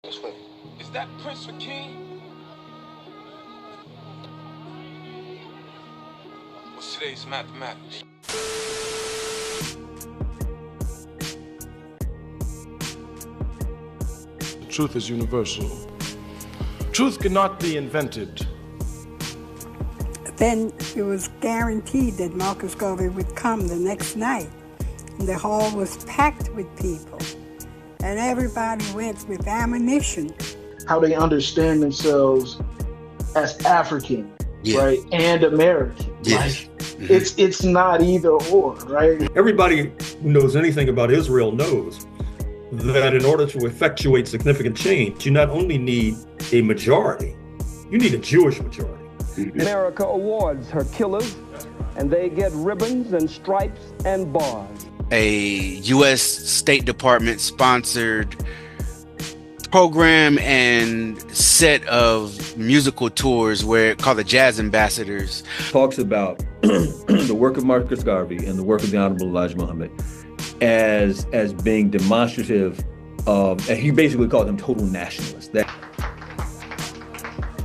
This way. Is that Prince for King? What's today's mathematics? Truth is universal. Truth cannot be invented. Then it was guaranteed that Marcus Garvey would come the next night. And the hall was packed with people. And everybody went with ammunition. How they understand themselves as African, right? And American. Yes. Like, it's not either or, right? Everybody who knows anything about Israel knows that in order to effectuate significant change, you not only need a majority, you need a Jewish majority. America awards her killers, and they get ribbons and stripes and bars. A U.S. State Department sponsored program and set of musical tours called the Jazz Ambassadors. Talks about the work of Marcus Garvey and the work of the Honorable Elijah Muhammad as being demonstrative of, and he basically called them total nationalists. But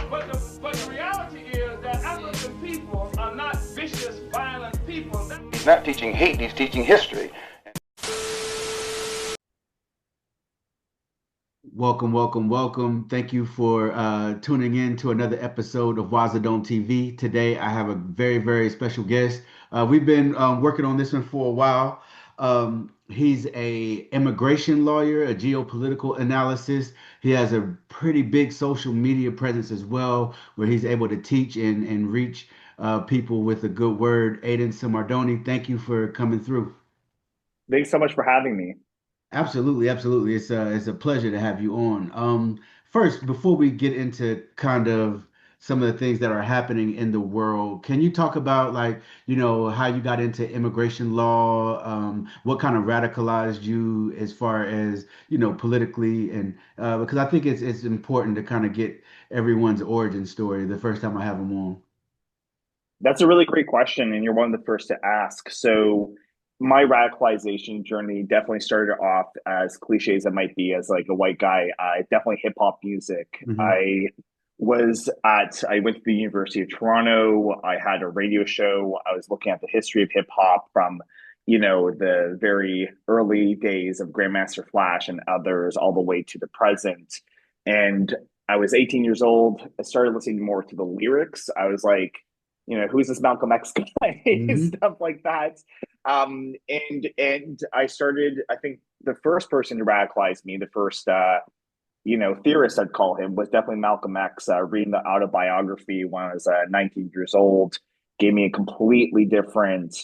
the reality is that African people are not vicious, violent people. He's not teaching hate, he's teaching history. Welcome. Thank you for tuning in to another episode of Wazadome TV. Today, I have a very, very special guest. We've been working on this one for a while. He's a immigration lawyer, a geopolitical analyst. He has a pretty big social media presence as well, where he's able to teach and reach people with a good word. Aidan Simardone, thank you for coming through. Thanks so much for having me. Absolutely. It's a pleasure to have you on. First, before we get into kind of some of the things that are happening in the world, can you talk about how you got into immigration law, what kind of radicalized you as far as, politically, and because I think it's important to kind of get everyone's origin story the first time I have them on. That's a really great question, and you're one of the first to ask. So my radicalization journey definitely started off, as cliche as it might be, as like a white guy, definitely hip hop music. Mm-hmm. I went to the University of Toronto. I had a radio show. I was looking at the history of hip hop from, the very early days of Grandmaster Flash and others all the way to the present. And I was 18 years old. I started listening more to the lyrics. I was like, who's this Malcolm X guy? Mm-hmm. Stuff like that. And I started, I think the first person to radicalize me, the first, theorist I'd call him, was definitely Malcolm X. Reading the autobiography when I was 19 years old gave me a completely different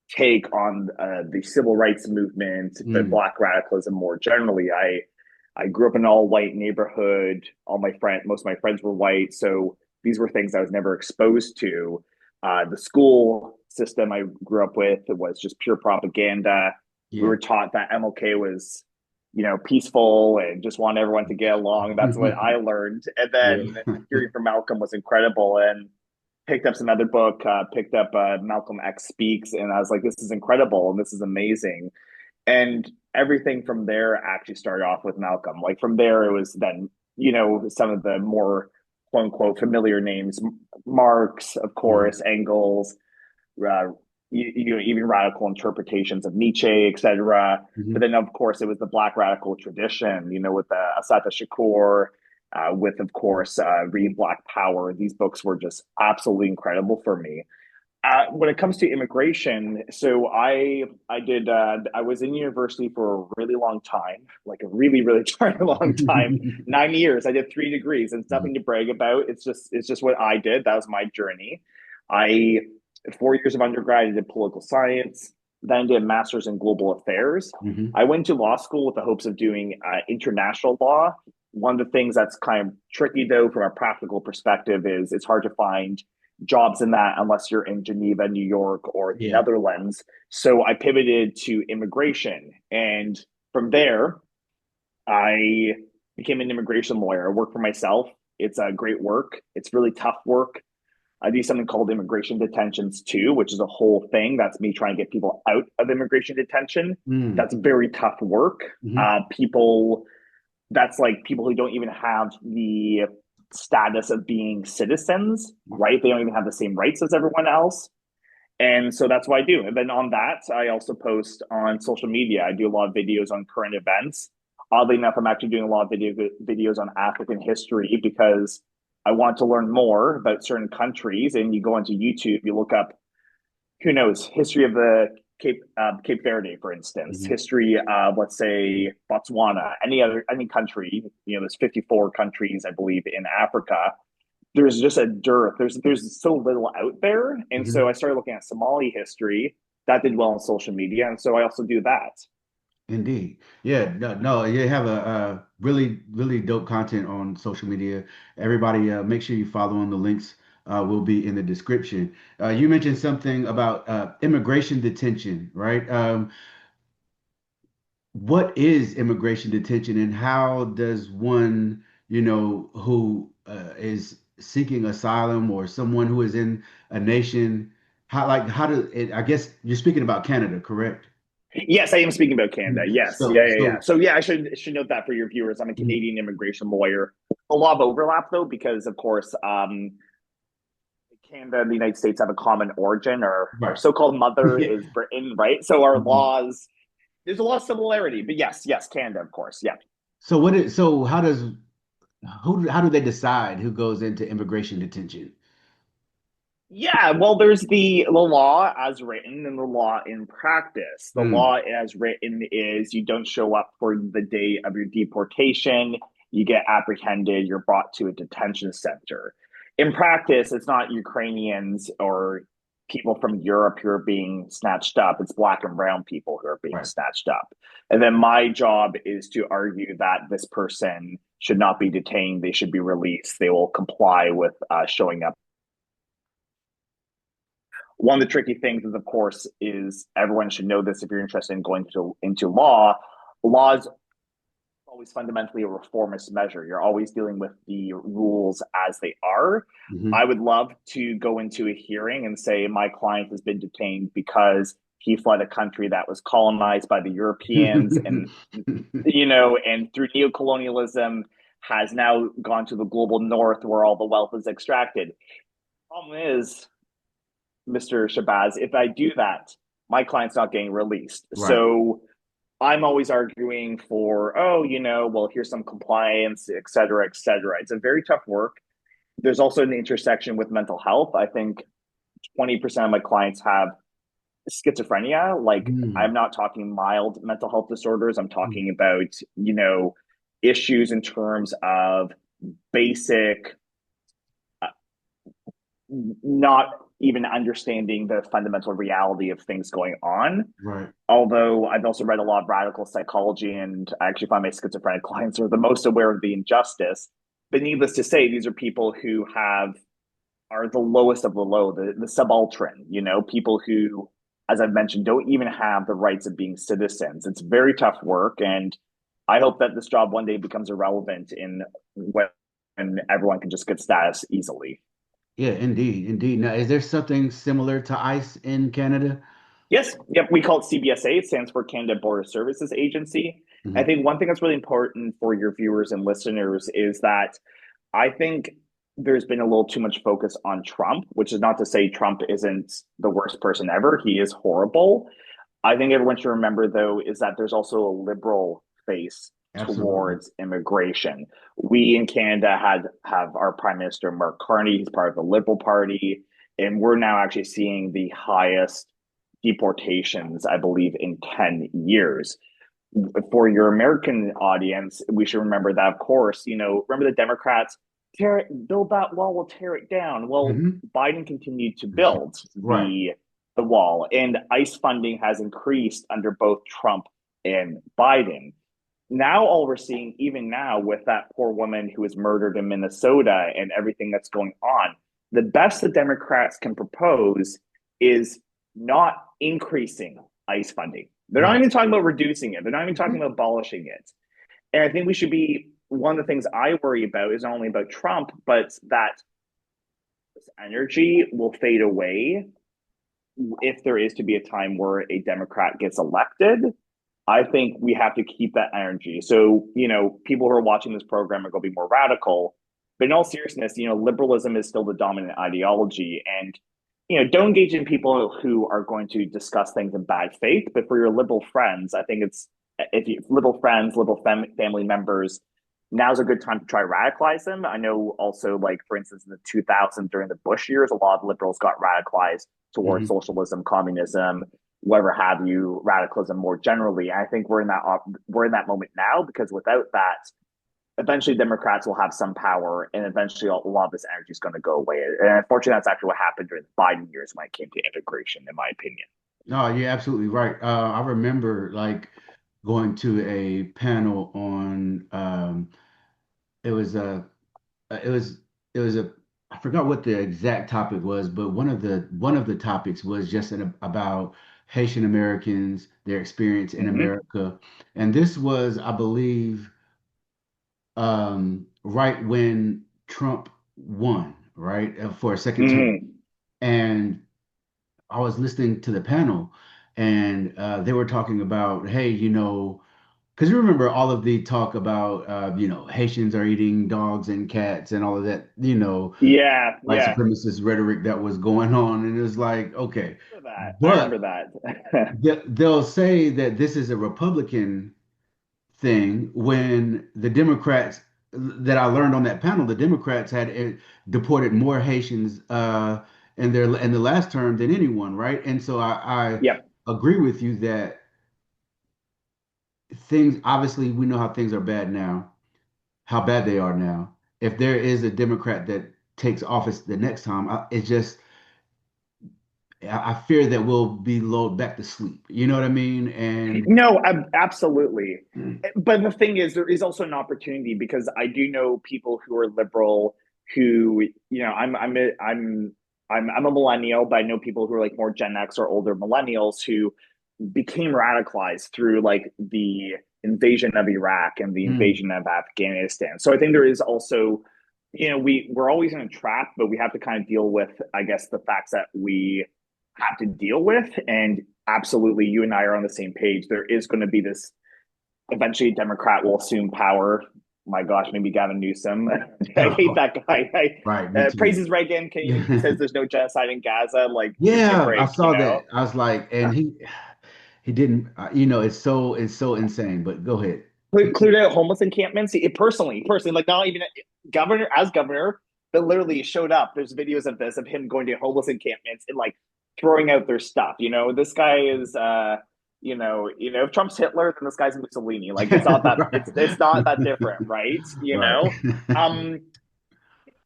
take on the civil rights movement, but Black radicalism more generally. I grew up in an all-white neighborhood. Most of my friends were white, so these were things I was never exposed to. The school system I grew up with was just pure propaganda. Yeah. We were taught that MLK was, peaceful and just wanted everyone to get along. That's what I learned. And then hearing from Malcolm was incredible, and picked up some other book, picked up Malcolm X Speaks, and I was like, this is incredible and this is amazing. And everything from there actually started off with Malcolm. Like from there, it was then, some of the more quote unquote familiar names, Marx, of course, Engels, even radical interpretations of Nietzsche, etc. But then, of course, it was the Black radical tradition, with Assata Shakur, with, of course, reading Black Power. These books were just absolutely incredible for me. When it comes to immigration, so I was in university for a really long time, like a really, really long time, 9 years. I did 3 degrees, and it's nothing to brag about. It's just what I did. That was my journey. 4 years of undergrad, I did political science, then did a master's in global affairs. I went to law school with the hopes of doing international law. One of the things that's kind of tricky, though, from a practical perspective, is it's hard to find jobs in that unless you're in Geneva, New York, or the Netherlands. So I pivoted to immigration. And from there, I became an immigration lawyer. I work for myself. It's great work. It's really tough work. I do something called immigration detentions too, which is a whole thing. That's me trying to get people out of immigration detention. That's very tough work. People that's like people who don't even have the status of being citizens, right? They don't even have the same rights as everyone else. And so that's what I do. And then on that, I also post on social media. I do a lot of videos on current events. Oddly enough, I'm actually doing a lot of videos on African history because I want to learn more about certain countries. And you go onto YouTube, you look up, who knows, history of the Cape Verde, for instance, history of, let's say, Botswana, any country. There's 54 countries, I believe, in Africa. There's just a dearth. There's so little out there, and so I started looking at Somali history. That did well on social media, and so I also do that. Indeed. Yeah, no, you have a really, really dope content on social media. Everybody, make sure you follow on the links. Will be in the description. You mentioned something about immigration detention, right? What is immigration detention, and how does one, who is seeking asylum, or someone who is in a nation, how does it, I guess you're speaking about Canada, correct? Yes, I am speaking about Canada. Yes, So, yeah. So yeah, I should note that for your viewers. I'm a Canadian immigration lawyer. A lot of overlap though, because of course, Canada and the United States have a common origin. Our so-called mother is Britain, right? So our laws, there's a lot of similarity. But yes, Canada, of course, yeah. So how do they decide who goes into immigration detention? Yeah, well, there's the law as written and the law in practice. The law as written is you don't show up for the day of your deportation, you get apprehended, you're brought to a detention center. In practice, it's not Ukrainians or people from Europe who are being snatched up, it's Black and brown people who are being snatched up. And then my job is to argue that this person should not be detained, they should be released, they will comply with showing up. One of the tricky things is, of course, is everyone should know this if you're interested in going into law. Law is always fundamentally a reformist measure. You're always dealing with the rules as they are. I would love to go into a hearing and say my client has been detained because he fled a country that was colonized by the Europeans and, and through neocolonialism has now gone to the global north where all the wealth is extracted. The problem is, Mr. Shabazz, if I do that, my client's not getting released. So I'm always arguing for, well, here's some compliance, et cetera, et cetera. It's a very tough work. There's also an intersection with mental health. I think 20% of my clients have schizophrenia. Like, I'm not talking mild mental health disorders. I'm talking about, issues in terms of basic, not even understanding the fundamental reality of things going on. Although I've also read a lot of radical psychology, and I actually find my schizophrenic clients are the most aware of the injustice. But needless to say, these are people who are the lowest of the low, the subaltern, people who, as I've mentioned, don't even have the rights of being citizens. It's very tough work, and I hope that this job one day becomes irrelevant when everyone can just get status easily. Yeah, indeed. Now, is there something similar to ICE in Canada? Yes. Yep. We call it CBSA. It stands for Canada Border Services Agency. I think one thing that's really important for your viewers and listeners is that I think there's been a little too much focus on Trump, which is not to say Trump isn't the worst person ever. He is horrible. I think everyone should remember, though, is that there's also a liberal face towards immigration. We in Canada have our Prime Minister, Mark Carney. He's part of the Liberal Party. And we're now actually seeing the highest deportations, I believe, in 10 years. For your American audience, we should remember that, of course, remember the Democrats, build that wall, we'll tear it down. Well, Biden continued to build the wall, and ICE funding has increased under both Trump and Biden. Now all we're seeing, even now, with that poor woman who was murdered in Minnesota and everything that's going on, the best the Democrats can propose is not increasing ICE funding. They're not even talking about reducing it. They're not even talking about abolishing it. And I think we should be, one of the things I worry about is not only about Trump, but that this energy will fade away if there is to be a time where a Democrat gets elected. I think we have to keep that energy. So, people who are watching this program are going to be more radical. But in all seriousness, liberalism is still the dominant ideology. And, don't engage in people who are going to discuss things in bad faith. But for your liberal friends, I think if you liberal friends, family members, now's a good time to try to radicalize them. I know also, like, for instance, in the 2000s during the Bush years, a lot of liberals got radicalized towards socialism, communism, whatever have you, radicalism more generally. I think we're in that moment now, because without that, eventually Democrats will have some power, and eventually a lot of this energy is going to go away. And unfortunately, that's actually what happened during the Biden years when it came to integration, in my opinion. No, you're absolutely right. I remember like going to a panel on it was a it was it was a I forgot what the exact topic was, but one of the topics was just about Haitian Americans, their experience in America, and this was, I believe, right when Trump won, right, for a second term, and I was listening to the panel, and they were talking about, hey, because you remember all of the talk about, Haitians are eating dogs and cats and all of that, Yeah, white yeah. supremacist rhetoric that was going on, and it was like, okay, I remember but that. they'll say that this is a Republican thing when the Democrats that I learned on that panel, the Democrats had deported more Haitians in the last term than anyone, right? And so I Yep. agree with you that things, obviously we know how things are bad now, how bad they are now. If there is a Democrat that takes office the next time, I fear that we'll be lulled back to sleep. You know what I mean? And No, absolutely. But the thing is, there is also an opportunity, because I do know people who are liberal who, I'm a millennial, but I know people who are like more Gen X or older millennials who became radicalized through like the invasion of Iraq and the invasion of Afghanistan. So I think there is also, we're always in a trap, but we have to kind of deal with, I guess, the facts that we have to deal with. And absolutely, you and I are on the same page. There is going to be this, eventually a Democrat will assume power. My gosh, maybe Gavin Newsom. I hate that guy. Right, praises Reagan. He says there's no genocide in Gaza. Like, yeah, break, I saw that. I was like, and he didn't. It's so insane. But go ahead. Cleared out homeless encampments. It personally, like, not even governor, but literally showed up. There's videos of this, of him going to homeless encampments and like throwing out their stuff. This guy is, if Trump's Hitler, then this guy's Mussolini. Like, it's not that Right. it's not that different, right? Right.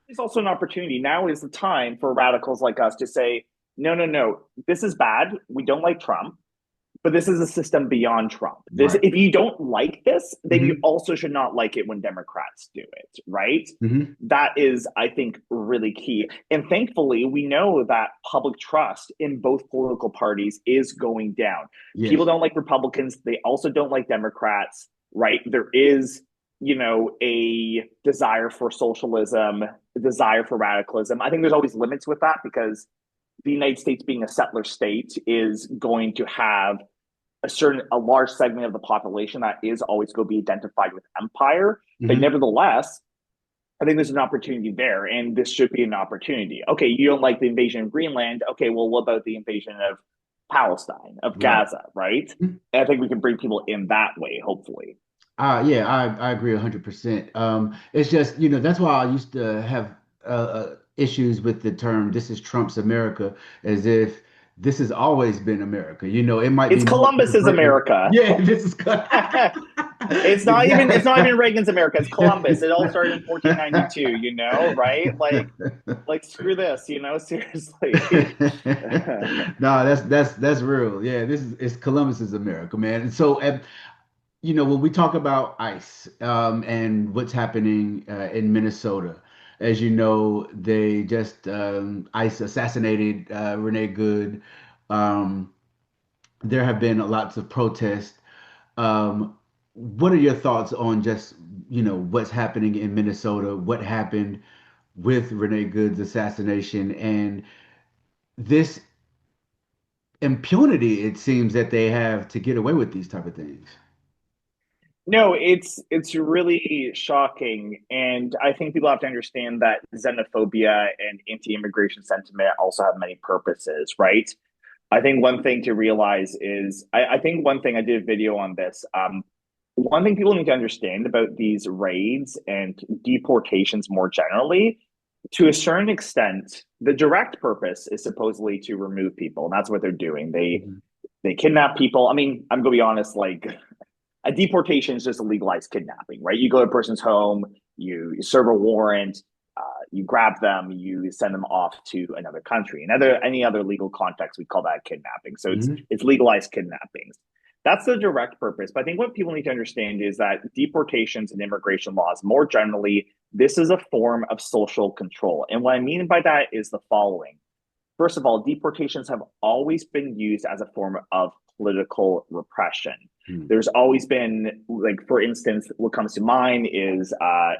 There's also an opportunity. Now is the time for radicals like us to say, no, no, no, this is bad. We don't like Trump, but this is a system beyond Trump. This, Right. if you don't like this, then you Mhm. also should not like it when Democrats do it, right? Mhm. That is, I think, really key. And thankfully, we know that public trust in both political parties is going down. Yes. People don't like Republicans. They also don't like Democrats, right? There is, a desire for socialism, a desire for radicalism. I think there's always limits with that, because the United States, being a settler state, is going to have a large segment of the population that is always going to be identified with empire. But nevertheless, I think there's an opportunity there, and this should be an opportunity. Okay, you don't like the invasion of Greenland. Okay, well, what about the invasion of Palestine, of Gaza, right? And I think we can bring people in that way, hopefully. Yeah, I agree 100%. It's just, that's why I used to have issues with the term "this is Trump's America," as if this has always been America. It might It's be more Columbus's America. Yeah, this is It's not even Reagan's America. It's Columbus. It all started in 1492. Right? Like screw this. Seriously. No, that's real. Yeah, it's Columbus's America, man. And so, when we talk about ICE and what's happening in Minnesota, as you know, they just ICE assassinated Renee Good. Um, there have been lots of protests. What are your thoughts on just what's happening in Minnesota? What happened with Renee Good's assassination, and this impunity it seems that they have to get away with these type of things. No, it's really shocking, and I think people have to understand that xenophobia and anti-immigration sentiment also have many purposes, right? I think one thing to realize is I think one thing I did a video on this. One thing people need to understand about these raids and deportations more generally, to a certain extent, the direct purpose is supposedly to remove people, and that's what they're doing. They kidnap people. I mean, I'm gonna be honest, like a deportation is just a legalized kidnapping, right? You go to a person's home, you serve a warrant, you grab them, you send them off to another country. In any other legal context, we call that kidnapping. So it's legalized kidnappings. That's the direct purpose. But I think what people need to understand is that deportations and immigration laws, more generally, this is a form of social control. And what I mean by that is the following. First of all, deportations have always been used as a form of political repression. There's always been, like, for instance, what comes to mind is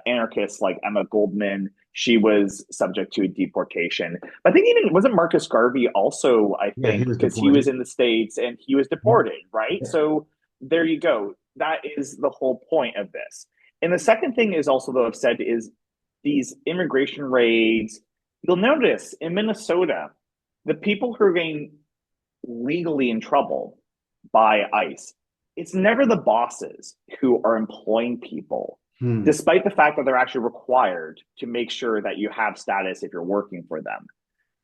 anarchists like Emma Goldman. She was subject to a deportation. I think even, wasn't Marcus Garvey also, I think, because he was in the States and he was deported, right? Yeah. So there you go. That is the whole point of this. And the second thing is also, though, I've said, is these immigration raids. You'll notice in Minnesota, the people who are getting legally in trouble by ICE, it's never the bosses who are employing people, despite the fact that they're actually required to make sure that you have status if you're working for them.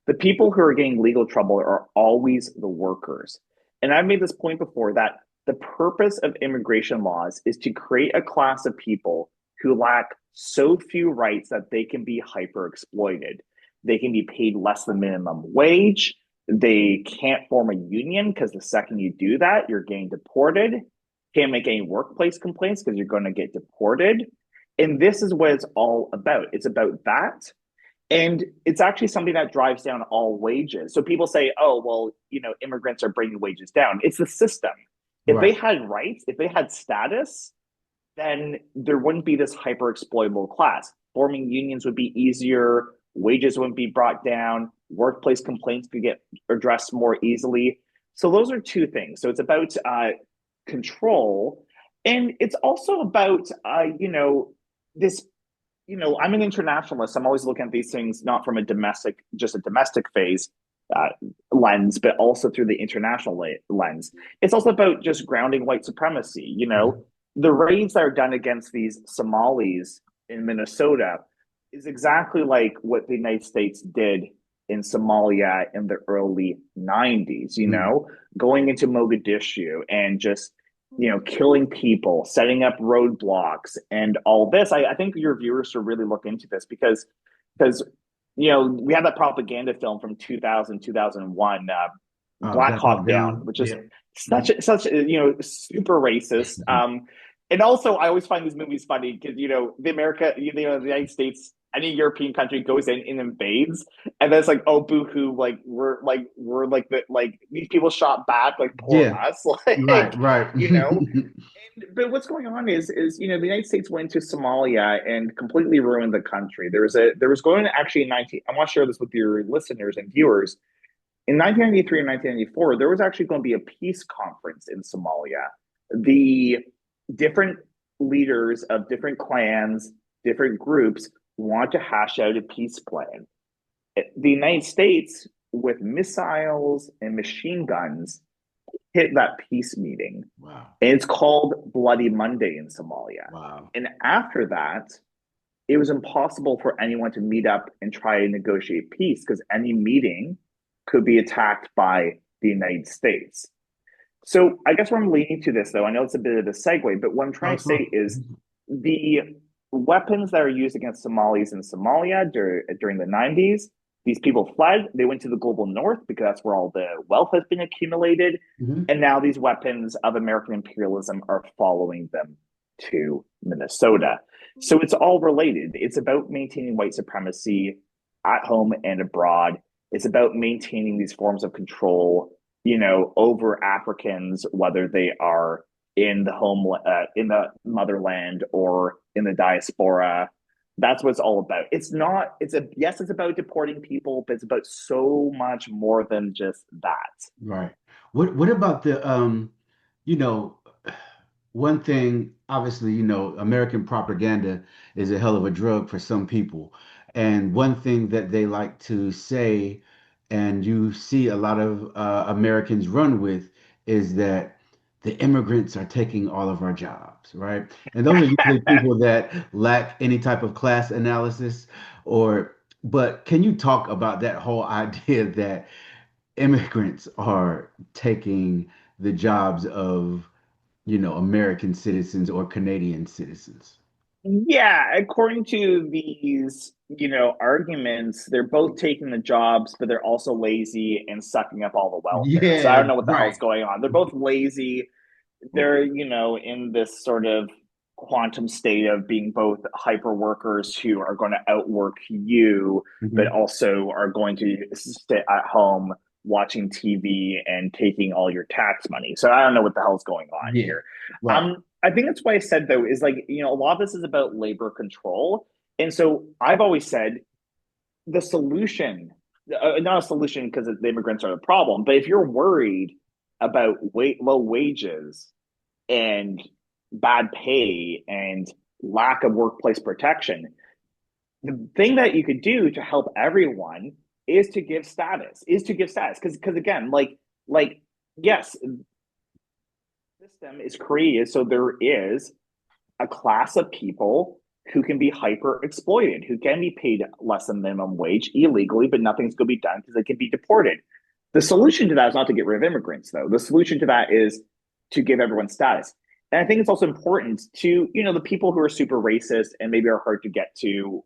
The people who are getting legal trouble are always the workers. And I've made this point before that the purpose of immigration laws is to create a class of people who lack so few rights that they can be hyper exploited. They can be paid less than minimum wage. They can't form a union because the second you do that, you're getting deported. Can't make any workplace complaints because you're going to get deported. And this is what it's all about. It's about that. And it's actually something that drives down all wages. So people say, oh, well, you know, immigrants are bringing wages down. It's the system. If they had rights, if they had status, then there wouldn't be this hyper exploitable class. Forming unions would be easier. Wages wouldn't be brought down. Workplace complaints could get addressed more easily. So those are two things. So it's about control, and it's also about this. You know, I'm an internationalist. I'm always looking at these things not from a domestic phase lens, but also through the international lens. It's also about just grounding white supremacy. You know, the raids that are done against these Somalis in Minnesota is exactly like what the United States did in Somalia in the early 90s, you know, going into Mogadishu and just, you know, killing people, setting up roadblocks and all this. I think your viewers should really look into this because, you know, we had that propaganda film from 2001, Black Hawk Down, which is such, you know, super racist. And also, I always find these movies funny because, you know, the United States, any European country goes in and invades, and then it's like, oh, boo-hoo, like we're these people shot back, like poor us, like right. You know. But what's going on is you know, the United States went to Somalia and completely ruined the country. There was going to actually I want to share this with your listeners and viewers. In 1993 and 1994, there was actually going to be a peace conference in Somalia. The different leaders of different clans, different groups want to hash out a peace plan. The United States, with missiles and machine guns, hit that peace meeting. Wow. And it's called Bloody Monday in Somalia. Wow. And after that, it was impossible for anyone to meet up and try to negotiate peace because any meeting could be attacked by the United States. So I guess where I'm leading to this, though, I know it's a bit of a segue, but what I'm trying to say is the weapons that are used against Somalis in Somalia during the 90s, these people fled. They went to the global north because that's where all the wealth has been accumulated. And now these weapons of American imperialism are following them to Minnesota. So it's all related. It's about maintaining white supremacy at home and abroad. It's about maintaining these forms of control, you know, over Africans, whether they are in the motherland or in the diaspora. That's what it's all about. It's about deporting people, but it's about so much more than just that. Right. What about the you know, one thing, obviously, American propaganda is a hell of a drug for some people. And one thing that they like to say, and you see a lot of Americans run with, is that the immigrants are taking all of our jobs, right? And those are usually people that lack any type of class analysis but can you talk about that whole idea that immigrants are taking the jobs of American citizens or Canadian citizens? Yeah, according to these, arguments, they're both taking the jobs, but they're also lazy and sucking up all the welfare. So I Yeah, don't know what the right. hell's going on. They're both lazy. They're, in this sort of quantum state of being both hyper workers who are going to outwork you, but Mhm. also are going to sit at home watching TV and taking all your tax money. So I don't know what the hell's going on Yeah, here. right. I think that's why I said though is like, a lot of this is about labor control. And so I've always said the solution, not a solution because the immigrants are the problem, but if you're worried about low wages and bad pay and lack of workplace protection, the thing that you could do to help everyone is to give status because again like yes, system is created so there is a class of people who can be hyper exploited, who can be paid less than minimum wage illegally, but nothing's going to be done because they can be deported. The solution to that is not to get rid of immigrants, though. The solution to that is to give everyone status. And I think it's also important to, the people who are super racist and maybe are hard to get to,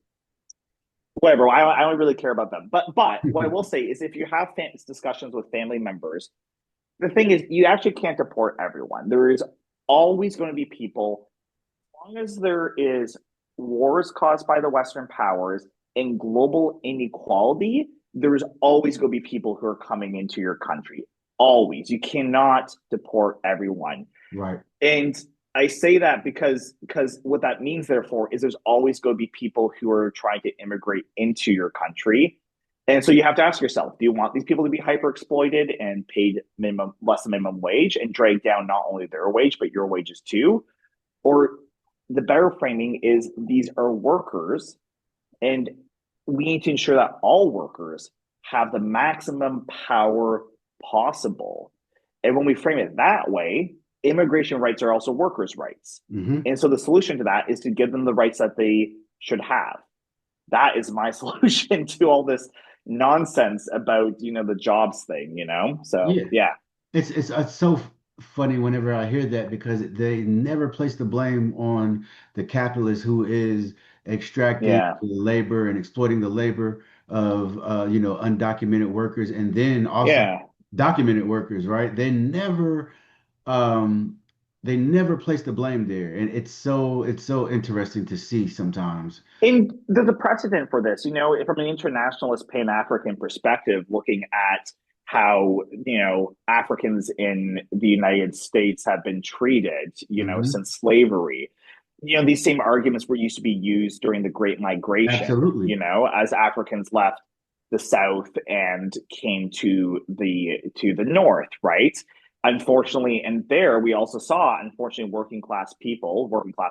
whatever. I don't really care about them. But what I will say is if you have discussions with family members, the thing is you actually can't deport everyone. There is always going to be people long as there is wars caused by the Western powers and global inequality, there's always going to be people who are coming into your country. Always. You cannot deport everyone. Right. And I say that because what that means, therefore, is there's always going to be people who are trying to immigrate into your country. And so you have to ask yourself, do you want these people to be hyper exploited and paid less than minimum wage and drag down not only their wage, but your wages too? Or the better framing is these are workers, and we need to ensure that all workers have the maximum power possible. And when we frame it that way, immigration rights are also workers' rights. Mm-hmm. And so the solution to that is to give them the rights that they should have. That is my solution to all this nonsense about, the jobs thing. So, Yeah. yeah. It's so funny whenever I hear that because they never place the blame on the capitalist who is extracting Yeah. the labor and exploiting the labor of undocumented workers and then also Yeah. documented workers, right? Um they never place the blame there. And it's so interesting to see sometimes. And there's a precedent for this, from an internationalist Pan African perspective, looking at how, Africans in the United States have been treated, Hmm. since slavery. These same arguments were used to be used during the Great Migration, Absolutely. as Africans left the South and came to the North, right? Unfortunately, and there we also saw, unfortunately, working class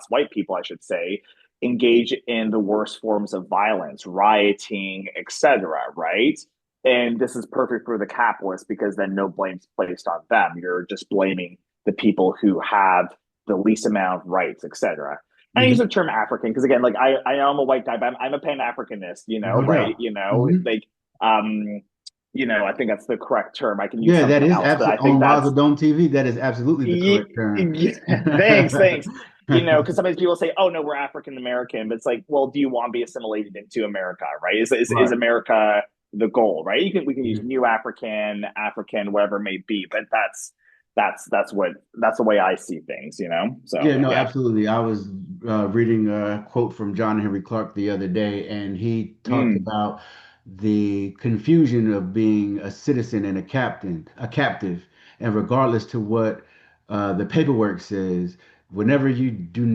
white people, I should say, engage in the worst forms of violence, rioting, etc. Right? And this is perfect for the capitalists because then no blame's placed on them. You're just blaming the people who have the least amount of rights, etc. And I use the term African because again, like I know I'm a white guy, but I'm a Pan Africanist, No right? doubt. Hmm. Like um, I think that's the correct term. I can use Yeah, that something is else, but I absolutely think on that's Dome TV. That is absolutely the correct term. thanks. Because sometimes people say, "Oh no, we're African American," but it's like, well, do you want to be assimilated into America? Right? Is Right. America the goal? Right? We can use Mhm. New African, whatever it may be, but that's the way I see things. So Yeah, no, yeah. absolutely. I was reading a quote from John Henry Clark the other day, and he talked Mm. about the confusion of being a citizen and a captive, and regardless to what the paperwork says, whenever you do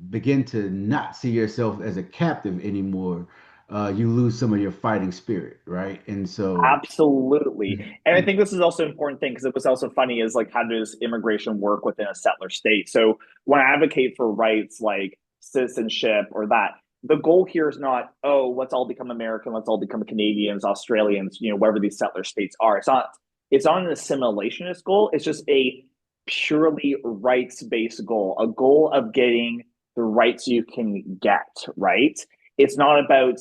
begin to not see yourself as a captive anymore, you lose some of your fighting spirit, right? And so, Absolutely. And I mm, think this is also an important thing because it was also funny is like how does immigration work within a settler state? So when I advocate for rights like citizenship or that, the goal here is not, oh, let's all become American, let's all become Canadians, Australians, wherever these settler states are. It's not an assimilationist goal. It's just a purely rights-based goal, a goal of getting the rights you can get, right? It's not about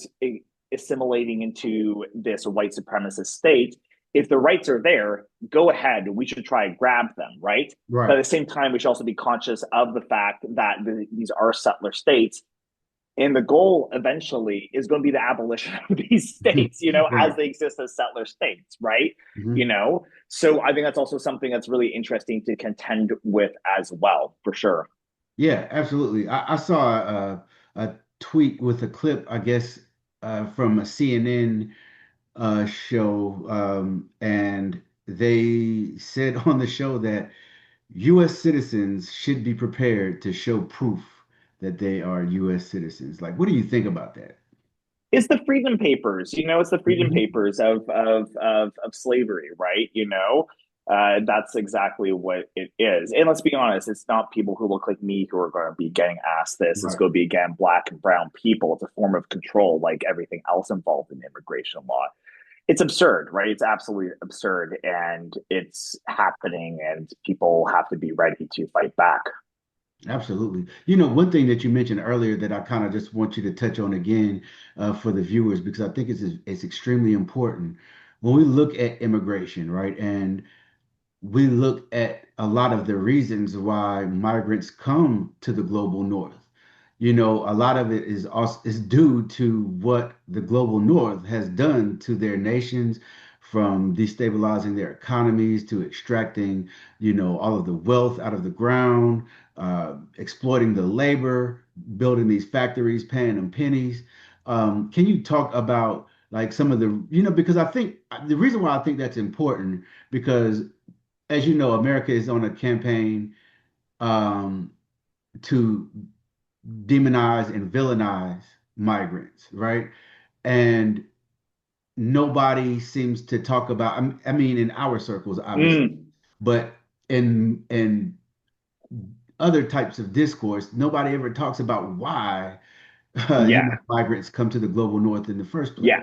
assimilating into this white supremacist state. If the rights are there, go ahead. We should try and grab them, right? But at the same time, we should also be conscious of the fact that these are settler states. And the goal eventually is going to be the abolition of these states, as they exist as settler states, right? So I think that's also something that's really interesting to contend with as well, for sure. Yeah, absolutely. I saw a tweet with a clip, I guess, from a CNN show, and they said on the show that U.S. citizens should be prepared to show proof that they are U.S. citizens. Like, what do you think about that? It's the freedom papers, it's the freedom Mhm. papers of slavery, right? That's exactly what it is. And let's be honest, it's not people who look like me who are going to be getting asked this. It's Right. going to be, again, black and brown people. It's a form of control, like everything else involved in immigration law. It's absurd, right? It's absolutely absurd. And it's happening, and people have to be ready to fight back. Absolutely. One thing that you mentioned earlier that I kind of just want you to touch on again for the viewers, because I think it's extremely important. When we look at immigration, right, and we look at a lot of the reasons why migrants come to the global north. A lot of it is due to what the global north has done to their nations, from destabilizing their economies to extracting, all of the wealth out of the ground, exploiting the labor, building these factories, paying them pennies. Can you talk about like some of the, because I think the reason why I think that's important, because as you know, America is on a campaign um, to demonize and villainize migrants, right? And nobody seems to talk about, I mean, in our circles, obviously, but in other types of discourse, nobody ever talks about why, Yeah. migrants come to the global north in the first place. Yeah.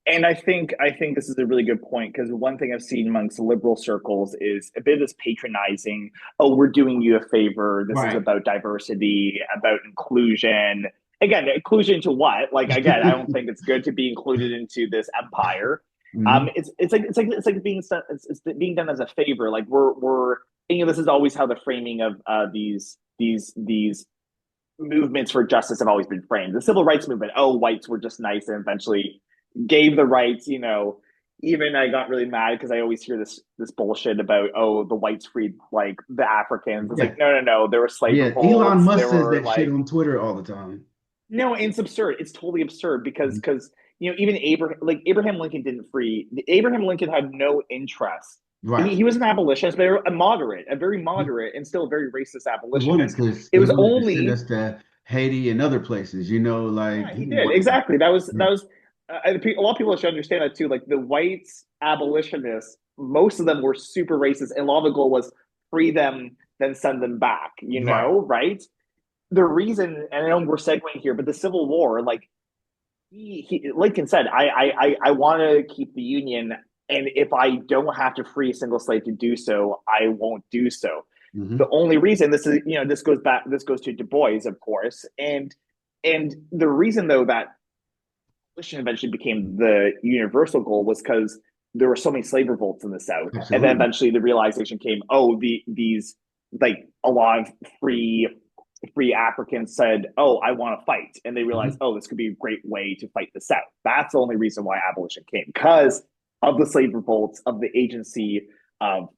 And I think this is a really good point because one thing I've seen amongst liberal circles is a bit of this patronizing. Oh, we're doing you a favor. This is Right. about diversity, about inclusion. Again, inclusion to what? Like again, I don't think it's good to be included into this empire. Mhm. It's like it's being done as a favor. Like we're this is always how the framing of these movements for justice have always been framed. The civil rights movement, oh, whites were just nice and eventually gave the rights, even I got really mad because I always hear this bullshit about, oh, the whites freed like the Africans. It's Yeah. like, no, there were slave Yeah. Elon revolts. Musk There says were that shit like, on Twitter all the time. no, it's absurd. It's totally absurd because Mhm. even Abraham Lincoln didn't free. Abraham Lincoln had no interest. Right. He was an abolitionist, but a very moderate and still very racist He wanted abolitionist. to It he was wanted to send us only to Haiti and other places, like Yeah, he he didn't did want to. exactly. That was Yeah. that was. A lot of people should understand that too. Like the whites abolitionists, most of them were super racist, and a lot of the goal was free them, then send them back. Right. Right? The reason, and I know we're segueing here, but the Civil War, like Lincoln said, I want to keep the Union, and if I don't have to free a single slave to do so, I won't do so. The Hmm. only reason this goes to Du Bois, of course, and the reason though that abolition eventually became the universal goal was because there were so many slave revolts in the South, and then Absolutely. eventually the realization came, oh, these like a lot of free Africans said, oh, I want to fight, and they realized, Hmm. oh, this could be a great way to fight the South. That's the only reason why abolition came, because of the slave revolts, of the agency of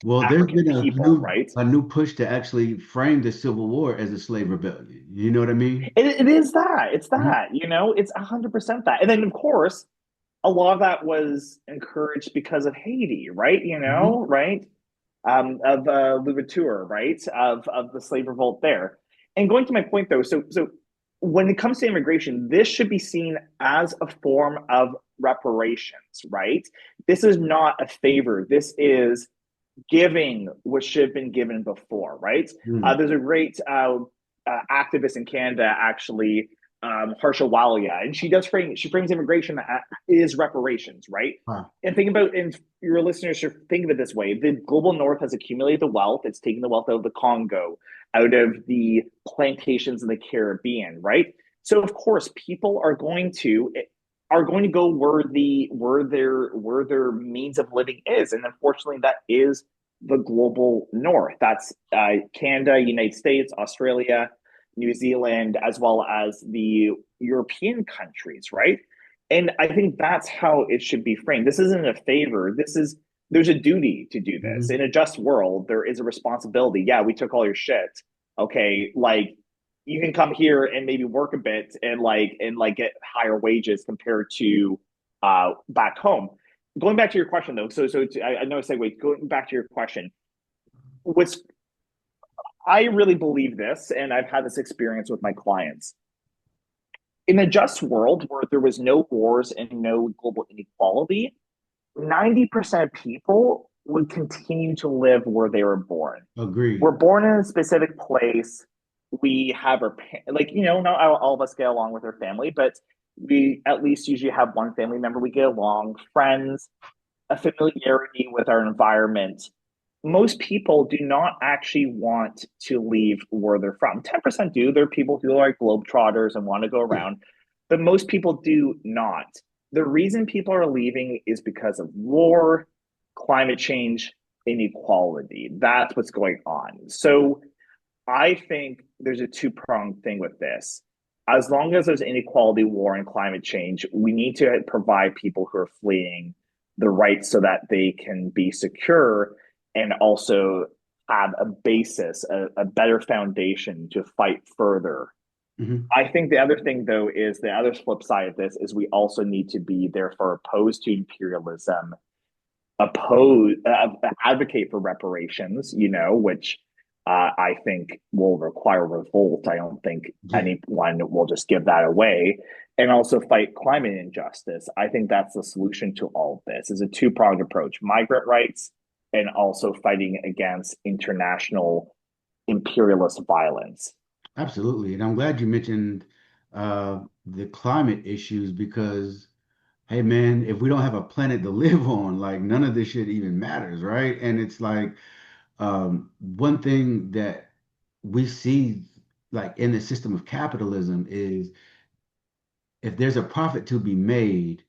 Well, there's African been a people, new right? a new push to actually frame the Civil War as a slave rebellion. You know what I mean? It is that. It's Mhm. that. It's 100% that. And then, of course, a lot of that was encouraged because of Haiti, right? Mhm. Right? Of Louverture, right? Of the slave revolt there. And going to my point, though, so when it comes to immigration, this should be seen as a form of reparations, right? This is not a favor. This is giving what should have been given before, right? There's a great activist in Canada, actually, Harsha Walia, and she frames immigration as reparations, right? And and your listeners should think of it this way: the global North has accumulated the wealth; it's taken the wealth out of the Congo, out of the plantations in the Caribbean, right? So of course, people are going to go where their means of living is, and unfortunately, that is the global North. That's Canada, United States, Australia, New Zealand, as well as the European countries, right? And I think that's how it should be framed. This isn't a favor. There's a duty to do this. In a just world, there is a responsibility. Yeah, we took all your shit. Okay, like you can come here and maybe work a bit and get higher wages compared to back home. Going back to your question though, I know a segue. Going back to your question, I really believe this, and I've had this experience with my clients. In a just world where there was no wars and no global inequality, 90% of people would continue to live where they were born. Agreed. We're born in a specific place. We have not all of us get along with our family, but we at least usually have one family member we get along, friends, a familiarity with our environment. Most people do not actually want to leave where they're from. 10% do. There are people who are globetrotters and want to go around, but most people do not. The reason people are leaving is because of war, climate change, inequality. That's what's going on. So I think there's a two-pronged thing with this. As long as there's inequality, war, and climate change, we need to provide people who are fleeing the rights so that they can be secure and also have a basis, a better foundation to fight further. I think the other thing, though, is the other flip side of this is we also need to be therefore opposed to imperialism, advocate for reparations, which I think will require revolt. I don't think anyone will just give that away. And also fight climate injustice. I think that's the solution to all of this. Is a two-pronged approach: migrant rights and also fighting against international imperialist violence. Absolutely. And I'm glad you mentioned the climate issues because, hey, man, if we don't have a planet to live on, like none of this shit even matters, right? And it's like one thing that we see like in the system of capitalism is if there's a profit to be made,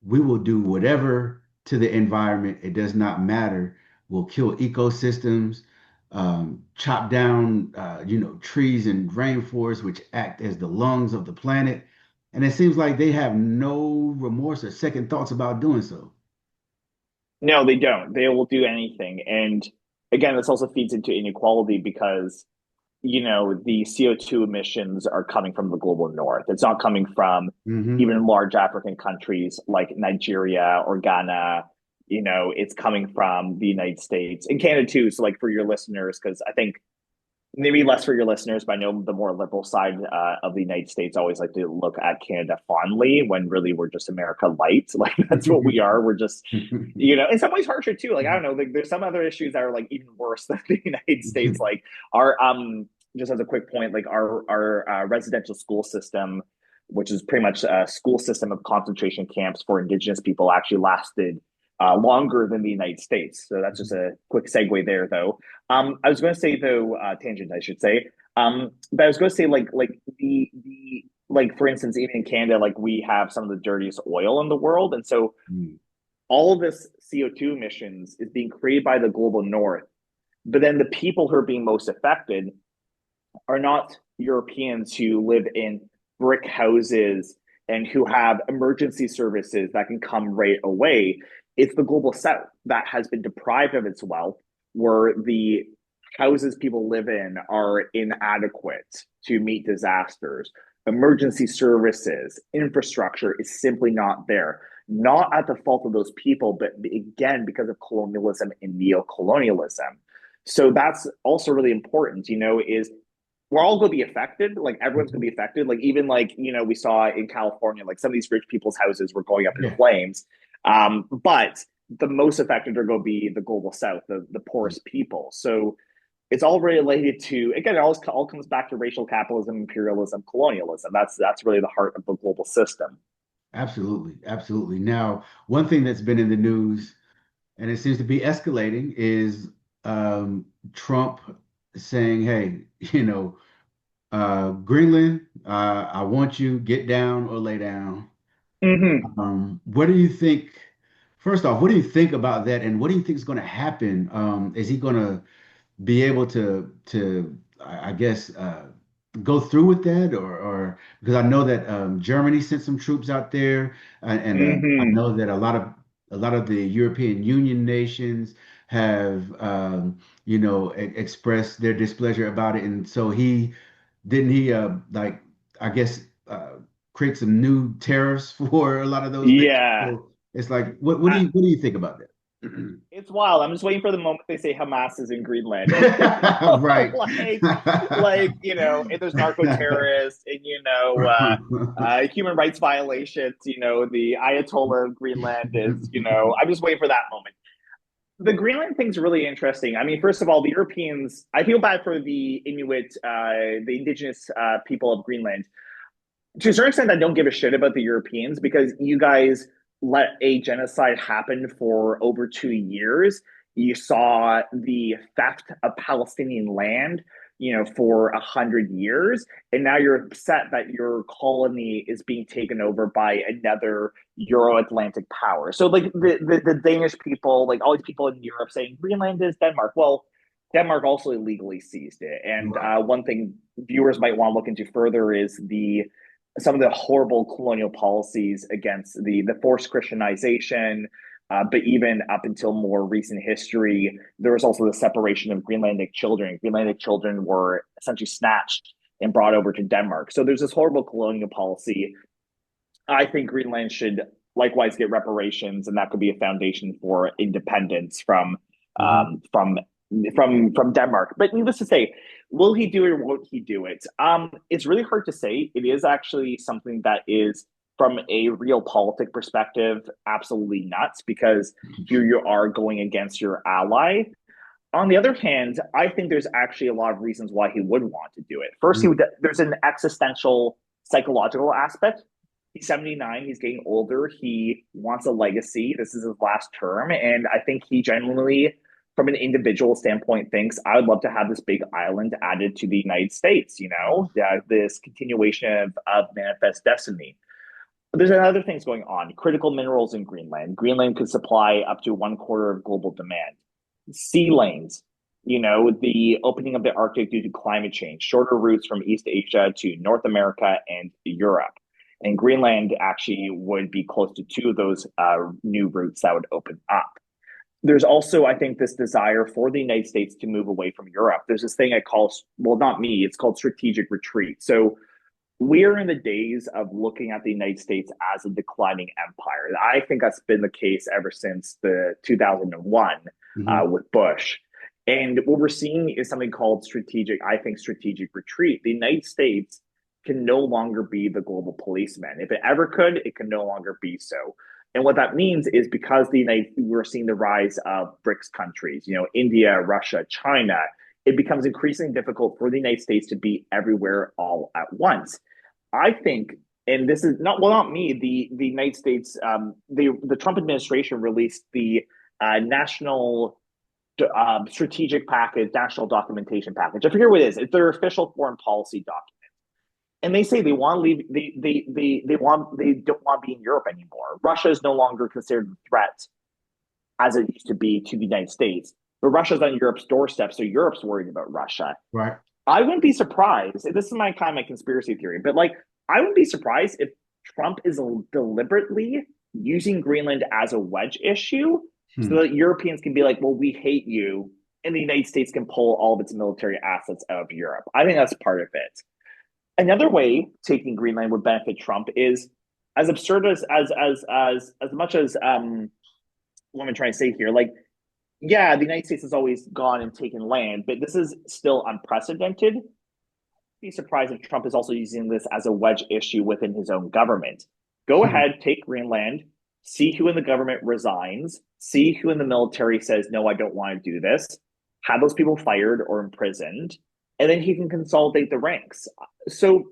we will do whatever to the environment. It does not matter. We'll kill ecosystems, chop down, trees and rainforests, which act as the lungs of the planet. And it seems like they have no remorse or second thoughts about doing so. No, they don't. They will do anything. And again, this also feeds into inequality because the CO2 emissions are coming from the global North. It's not coming from even large African countries like Nigeria or Ghana. It's coming from the United States and Canada too. So like for your listeners, because I think maybe less for your listeners, but I know the more liberal side of the United States always like to look at Canada fondly when really we're just America light. Like that's what we are. We're just, in some ways harsher too. Like, I don't know, like, there's some other issues that are like even worse than the United States. Like our, just as a quick point, like our residential school system, which is pretty much a school system of concentration camps for Indigenous people, actually lasted longer than the United States. So that's just a quick segue there, though. I was going to say, though, tangent, I should say. But I was going to say, for instance, even in Canada, like we have some of the dirtiest oil in the world, and so all of this CO2 emissions is being created by the global North. But then the people who are being most affected are not Europeans who live in brick houses and who have emergency services that can come right away. It's the global South that has been deprived of its wealth, where the houses people live in are inadequate to meet disasters. Emergency services, infrastructure is simply not there. Not at the fault of those people, but again, because of colonialism and neo-colonialism. So that's also really important, is we're all going to be affected. Like everyone's going to be affected. Like even like, you know, we saw in California, like some of these rich people's houses were going up in flames. But the most affected are going to be the global south, the poorest people. So it's all related to, again, it all comes back to racial capitalism, imperialism, colonialism. That's really the heart of the global system. Absolutely, absolutely. Now, one thing that's been in the news, and it seems to be escalating, is Trump saying, "Hey, you know, Greenland, I want you, get down or lay down." What do you think? First off, what do you think about that, and what do you think is going to happen? Is he going to be able to I guess go through with that, or because I know that Germany sent some troops out there, and I know that a lot of the European Union nations have you know, expressed their displeasure about it, and so he didn't he like, I guess, create some new tariffs for a lot of those nations. Yeah. So it's like, what do you think about that? It's wild. I'm just waiting for the moment they say Hamas is in Greenland. Right. like, you know, if there's narco terrorists and, you know, human rights violations, you know, the Ayatollah of Greenland is, you know, I'm just waiting for that moment. The Greenland thing's really interesting. I mean, first of all, the Europeans, I feel bad for the Inuit, the indigenous people of Greenland. To a certain extent, I don't give a shit about the Europeans because you guys let a genocide happen for over 2 years. You saw the theft of Palestinian land, you know, for 100 years. And now you're upset that your colony is being taken over by another Euro-Atlantic power. So like the Danish people, like all these people in Europe saying Greenland is Denmark. Well, Denmark also illegally seized it. And one thing viewers might want to look into further is some of the horrible colonial policies against the forced Christianization, but even up until more recent history, there was also the separation of Greenlandic children. Greenlandic children were essentially snatched and brought over to Denmark. So there's this horrible colonial policy. I think Greenland should likewise get reparations, and that could be a foundation for independence from Denmark. But needless to say, will he do it or won't he do it? It's really hard to say. It is actually something that is, from a realpolitik perspective, absolutely nuts because here you are going against your ally. On the other hand, I think there's actually a lot of reasons why he would want to do it. First, there's an existential psychological aspect. He's 79. He's getting older. He wants a legacy. This is his last term. And I think he genuinely, from an individual standpoint, thinks I would love to have this big island added to the United States, you know, this continuation of Manifest Destiny. But there's other things going on. Critical minerals in Greenland. Greenland could supply up to 1/4 of global demand. Sea lanes, you know, the opening of the Arctic due to climate change, shorter routes from East Asia to North America and Europe. And Greenland actually would be close to 2 of those new routes that would open up. There's also, I think, this desire for the United States to move away from Europe. There's this thing I call, well, not me, it's called strategic retreat. So we're in the days of looking at the United States as a declining empire. I think that's been the case ever since the 2001 with Bush. And what we're seeing is something called strategic retreat. The United States can no longer be the global policeman. If it ever could, it can no longer be so. And what that means is because we're seeing the rise of BRICS countries, you know, India, Russia, China, it becomes increasingly difficult for the United States to be everywhere all at once. I think, and this is not me, the United States, the Trump administration released the National Strategic Package, National Documentation Package. I forget what it is. It's their official foreign policy document. And they say they want to leave. They don't want to be in Europe anymore. Russia is no longer considered a threat as it used to be to the United States. But Russia's on Europe's doorstep, so Europe's worried about Russia. Right. I wouldn't be surprised. This is my conspiracy theory, but like I wouldn't be surprised if Trump is deliberately using Greenland as a wedge issue, so that Europeans can be like, "Well, we hate you," and the United States can pull all of its military assets out of Europe. I think that's part of it. Another way taking Greenland would benefit Trump is as absurd as much as what I'm trying to say here. Like, yeah, the United States has always gone and taken land, but this is still unprecedented. be surprised if Trump is also using this as a wedge issue within his own government. Go ahead, take Greenland, see who in the government resigns, see who in the military says, no, I don't want to do this, have those people fired or imprisoned, and then he can consolidate the ranks. So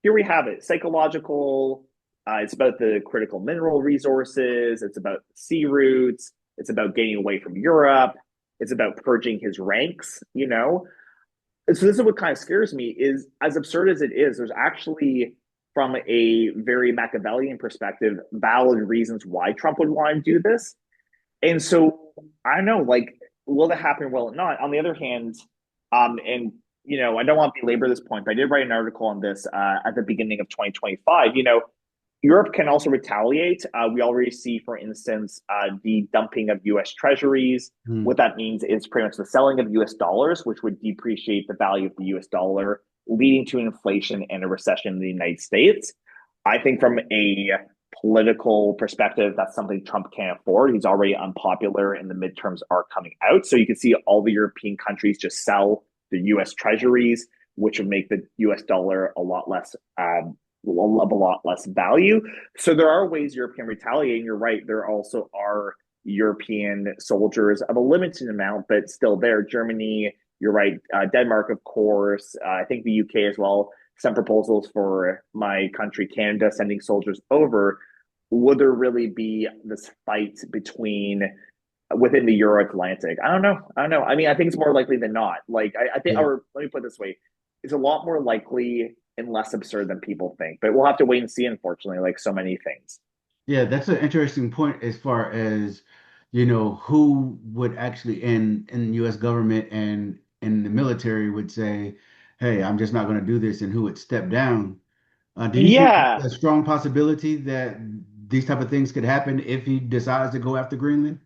here we have it, psychological, it's about the critical mineral resources, it's about sea routes, it's about getting away from Europe, it's about purging his ranks, you know? So this is what kind of scares me is, as absurd as it is, there's actually, from a very Machiavellian perspective, valid reasons why Trump would want to do this. And so, I don't know, like, will that happen? Will it not? On the other hand, and, you know, I don't want to belabor this point, but I did write an article on this at the beginning of 2025. You know, Europe can also retaliate. We already see, for instance, the dumping of U.S. treasuries. What that means is pretty much the selling of U.S. dollars, which would depreciate the value of the U.S. dollar, leading to inflation and a recession in the United States. I think from a political perspective, that's something Trump can't afford. He's already unpopular and the midterms are coming out. So you can see all the European countries just sell the U.S. treasuries, which would make the U.S. dollar a lot less value. So there are ways Europe can retaliate. And you're right, there also are European soldiers of a limited amount, but still there. Germany, you're right, Denmark, of course, I think the UK as well, some proposals for my country, Canada, sending soldiers over. Would there really be this fight within the Euro-Atlantic? I don't know. I mean, I think it's more likely than not. Like, I think, or let me put it this way, it's a lot more likely and less absurd than people think. But we'll have to wait and see, unfortunately, like so many things. Yeah, that's an interesting point as far as, you know, who would actually in the U.S. government and in the military would say, hey, I'm just not going to do this, and who would step down. Do you think there's a strong possibility that these type of things could happen if he decides to go after Greenland?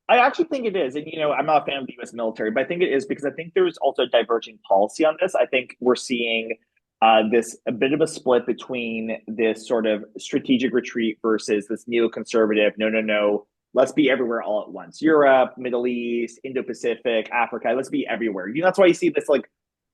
I actually think it is. And, you know, I'm not a fan of the U.S. military, but I think it is because I think there's also a diverging policy on this. I think we're seeing a bit of a split between this sort of strategic retreat versus this neoconservative, no, let's be everywhere all at once. Europe, Middle East, Indo-Pacific, Africa, let's be everywhere. You know, that's why you see this like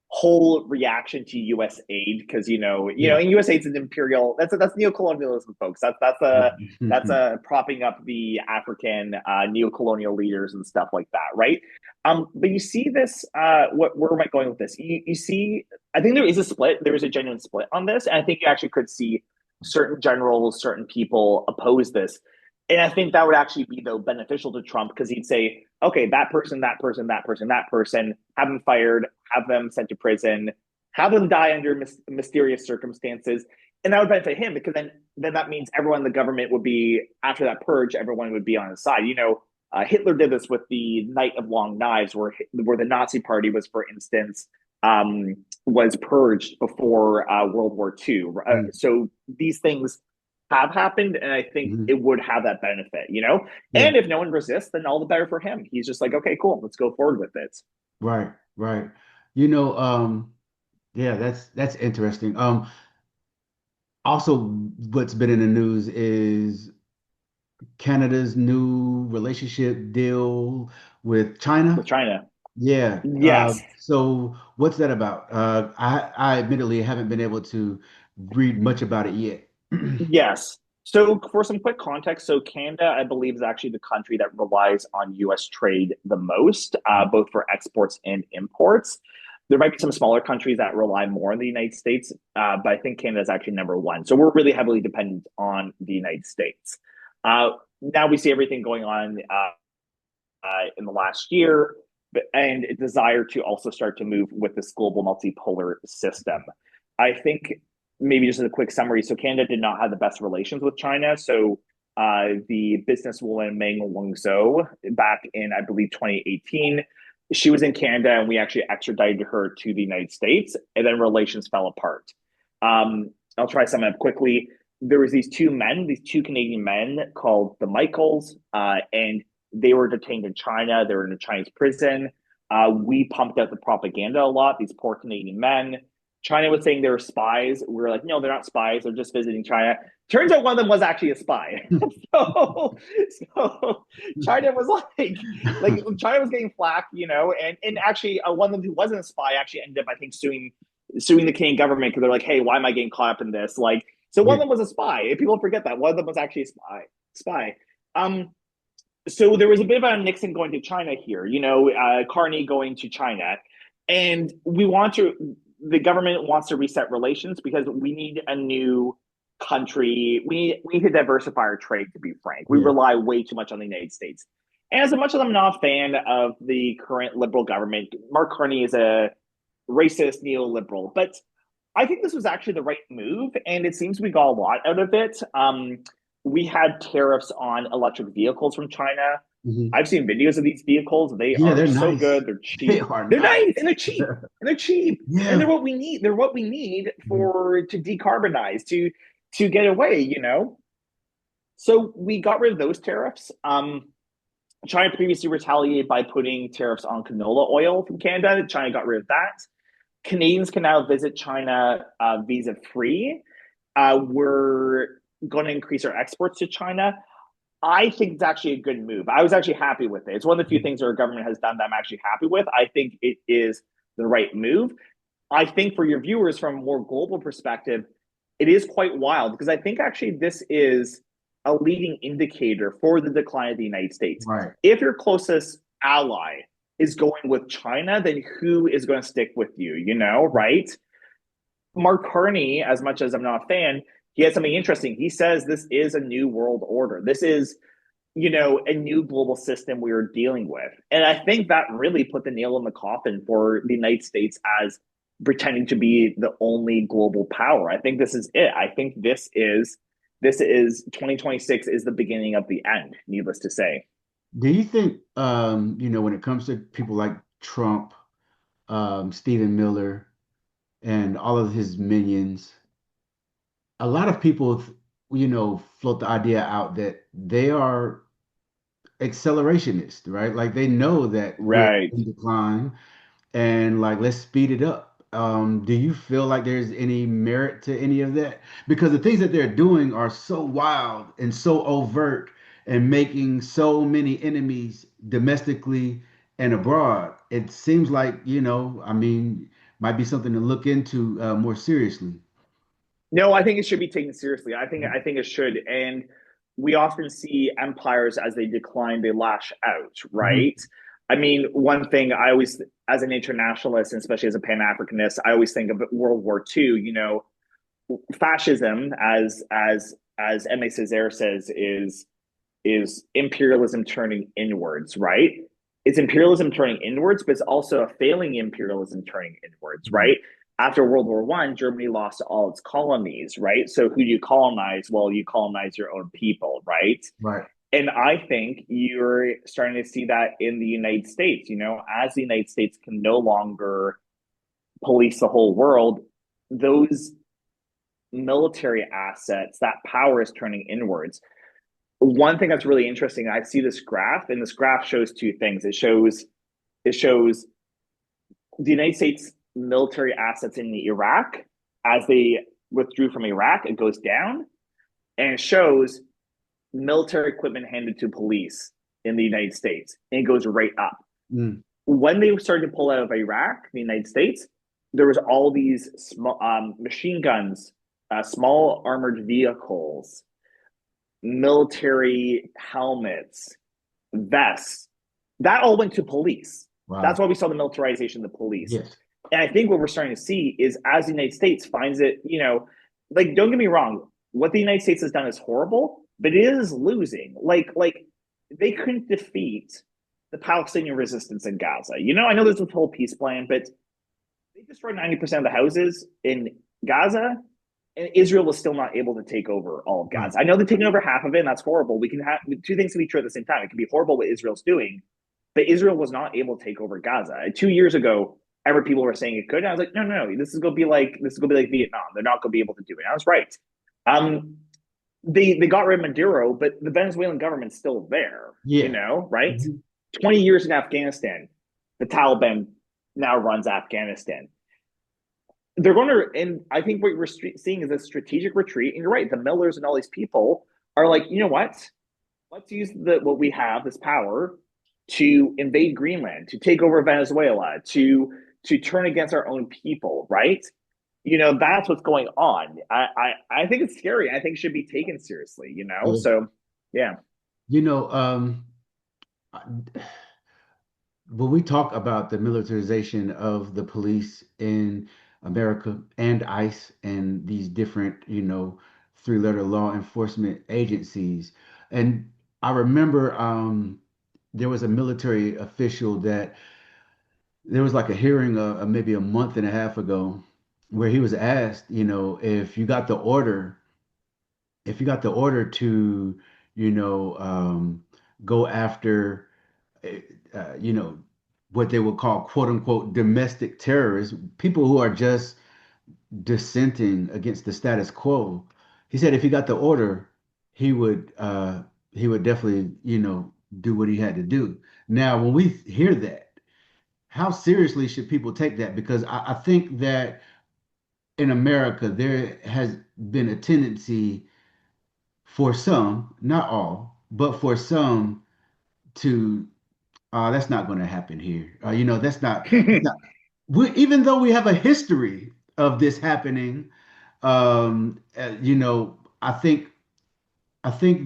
whole reaction to U.S. aid, because you know, and U.S. aid's an imperial. That's neocolonialism, folks. That's propping up the African neocolonial leaders and stuff like that, right? But you see this. Where am I going with this? You see, I think there is a split. There is a genuine split on this, and I think you actually could see certain generals, certain people oppose this. And I think that would actually be, though, beneficial to Trump because he'd say, okay, that person, have them fired, have them sent to prison, have them die under mysterious circumstances. And that would benefit him because then that means everyone in the government would be, after that purge, everyone would be on his side. You know, Hitler did this with the Night of Long Knives, where the Nazi Party was, for instance, was purged before World War II. So these things have happened, and I think it would have that benefit, you know? And if no one resists, then all the better for him. He's just like, okay, cool, let's go forward with it. Right. You know, that's interesting. Also, what's been in the news is Canada's new relationship deal with China. Yeah. Yes. So what's that about? I admittedly haven't been able to read much about it yet. Yes. So for some quick context, so Canada, I believe, is actually the country that relies on U.S. trade the most, both for exports and imports. There might be some smaller countries that rely more on the United States, but I think Canada is actually number one. So we're really heavily dependent on the United States. Now we see everything going on in the last year, and a desire to also start to move with this global multipolar system. I think maybe just as a quick summary, so Canada did not have the best relations with China. So the businesswoman Meng Wanzhou, back in, I believe, 2018, she was in Canada and we actually extradited her to the United States, and then relations fell apart. I'll try to sum it up quickly. There was these two Canadian men called the Michaels, and they were detained in China. They were in a Chinese prison. We pumped out the propaganda a lot, these poor Canadian men. China was saying they were spies. We were like, no, they're not spies. They're just visiting China. Turns out one of them was actually a spy. so China was like China was getting flack, you know, and actually one of them who wasn't a spy actually ended up, I think, suing suing the Canadian government because they're like, hey, why am I getting caught up in this? Like, so one of them was a spy. People forget that one of them was actually a spy. So there was a bit about Nixon going to China here, Carney going to China, and the government wants to reset relations because we need a new country. We need to diversify our trade, to be frank. We rely way too much on the United States. And as much as I'm not a fan of the current liberal government, Mark Carney is a racist neoliberal, but I think this was actually the right move, and it seems we got a lot out of it. We had tariffs on electric vehicles from China. I've seen videos of these vehicles. They're so nice. Good. They're cheap. They're nice and they're cheap. And they're cheap. And they're what we need. They're what we need to decarbonize, to get away, So we got rid of those tariffs. China previously retaliated by putting tariffs on canola oil from Canada. China got rid of that. Canadians can now visit China visa-free. We're going to increase our exports to China. I think it's actually a good move. I was actually happy with it. It's one of the few things our government has done that I'm actually happy with. I think it is the right move. I think for your viewers, from a more global perspective, it is quite wild because I think actually this is a leading indicator for the decline of the United States. Right. If your closest ally is going with China, then who is going to stick with you, right? Mark Carney, as much as I'm not a fan, he had something interesting. He says this is a new world order. This is, a new global system we are dealing with. And I think that really put the nail in the coffin for the United States as pretending to be the only global power. I think this is it. I think this is 2026 is the beginning of the end, needless to say. Do you think, when it comes to people like Trump, Stephen Miller, and all of his minions, a lot of people, float the idea out that they are accelerationists, right? Like they know that we're in decline and like, let's speed it up. Do you feel like there's any merit to any of that? Because the things that they're doing are so wild and so overt and making so many enemies domestically and abroad. It seems like, might be something to look into more seriously. No, I think it should be taken seriously. I think it should. And we often see empires as they decline, they lash out, right? I mean, one thing I always, as an internationalist, and especially as a Pan Africanist, I always think of World War II. Fascism, as M.A. Césaire says, is imperialism turning inwards, right? It's imperialism turning inwards, but it's also a failing imperialism turning inwards, right? After World War I, Germany lost all its colonies, right? So who do you colonize? Well, you colonize your own people, right? Right. And I think you're starting to see that in the United States, as the United States can no longer police the whole world, those military assets, that power is turning inwards. One thing that's really interesting, I see this graph, and this graph shows two things. It shows the United States military assets in Iraq. As they withdrew from Iraq, it goes down, and it shows military equipment handed to police in the United States, and it goes right up. When they started to pull out of Iraq, the United States, there was all these small machine guns, small armored vehicles, military helmets, vests. That all went to police. Wow. That's why we saw the militarization of the police. Yes. And I think what we're starting to see is as the United States finds it, don't get me wrong, what the United States has done is horrible, but it is losing. Like they couldn't defeat the Palestinian resistance in Gaza. I know there's a whole peace plan, but they destroyed 90% of the houses in Gaza, and Israel was still not able to take over all of Gaza. I know they're taking over half of it, and that's horrible. We can have two things can be true at the same time. It can be horrible what Israel's doing, but Israel was not able to take over Gaza. 2 years ago, every people were saying it could. And I was like, no, this is gonna be like Vietnam. They're not gonna be able to do it. And I was right. They got rid of Maduro, but the Venezuelan government's still there. Right? 20 years in Afghanistan, the Taliban now runs Afghanistan. They're going to, and I think what we're seeing is a strategic retreat. And you're right, the Millers and all these people are like, you know what? Let's use what we have, this power, to invade Greenland, to take over Venezuela, to turn against our own people, right? that's what's going on. I think it's scary. I think it should be taken seriously, Yeah. So, yeah. You know, when we talk about the militarization of the police in America and ICE and these different, three-letter law enforcement agencies, and I remember there was a military official that there was like a hearing maybe a month and a half ago where he was asked, if you got the order to, you know, go after uh, you know, what they would call quote unquote domestic terrorists, people who are just dissenting against the status quo. He said if he got the order, he would he would definitely, do what he had to do. Now, when we hear that, how seriously should people take that? Because I think that in America there has been a tendency for some, not all, but for some to that's not going to happen here. That's not. Even though we have a history of this happening, I think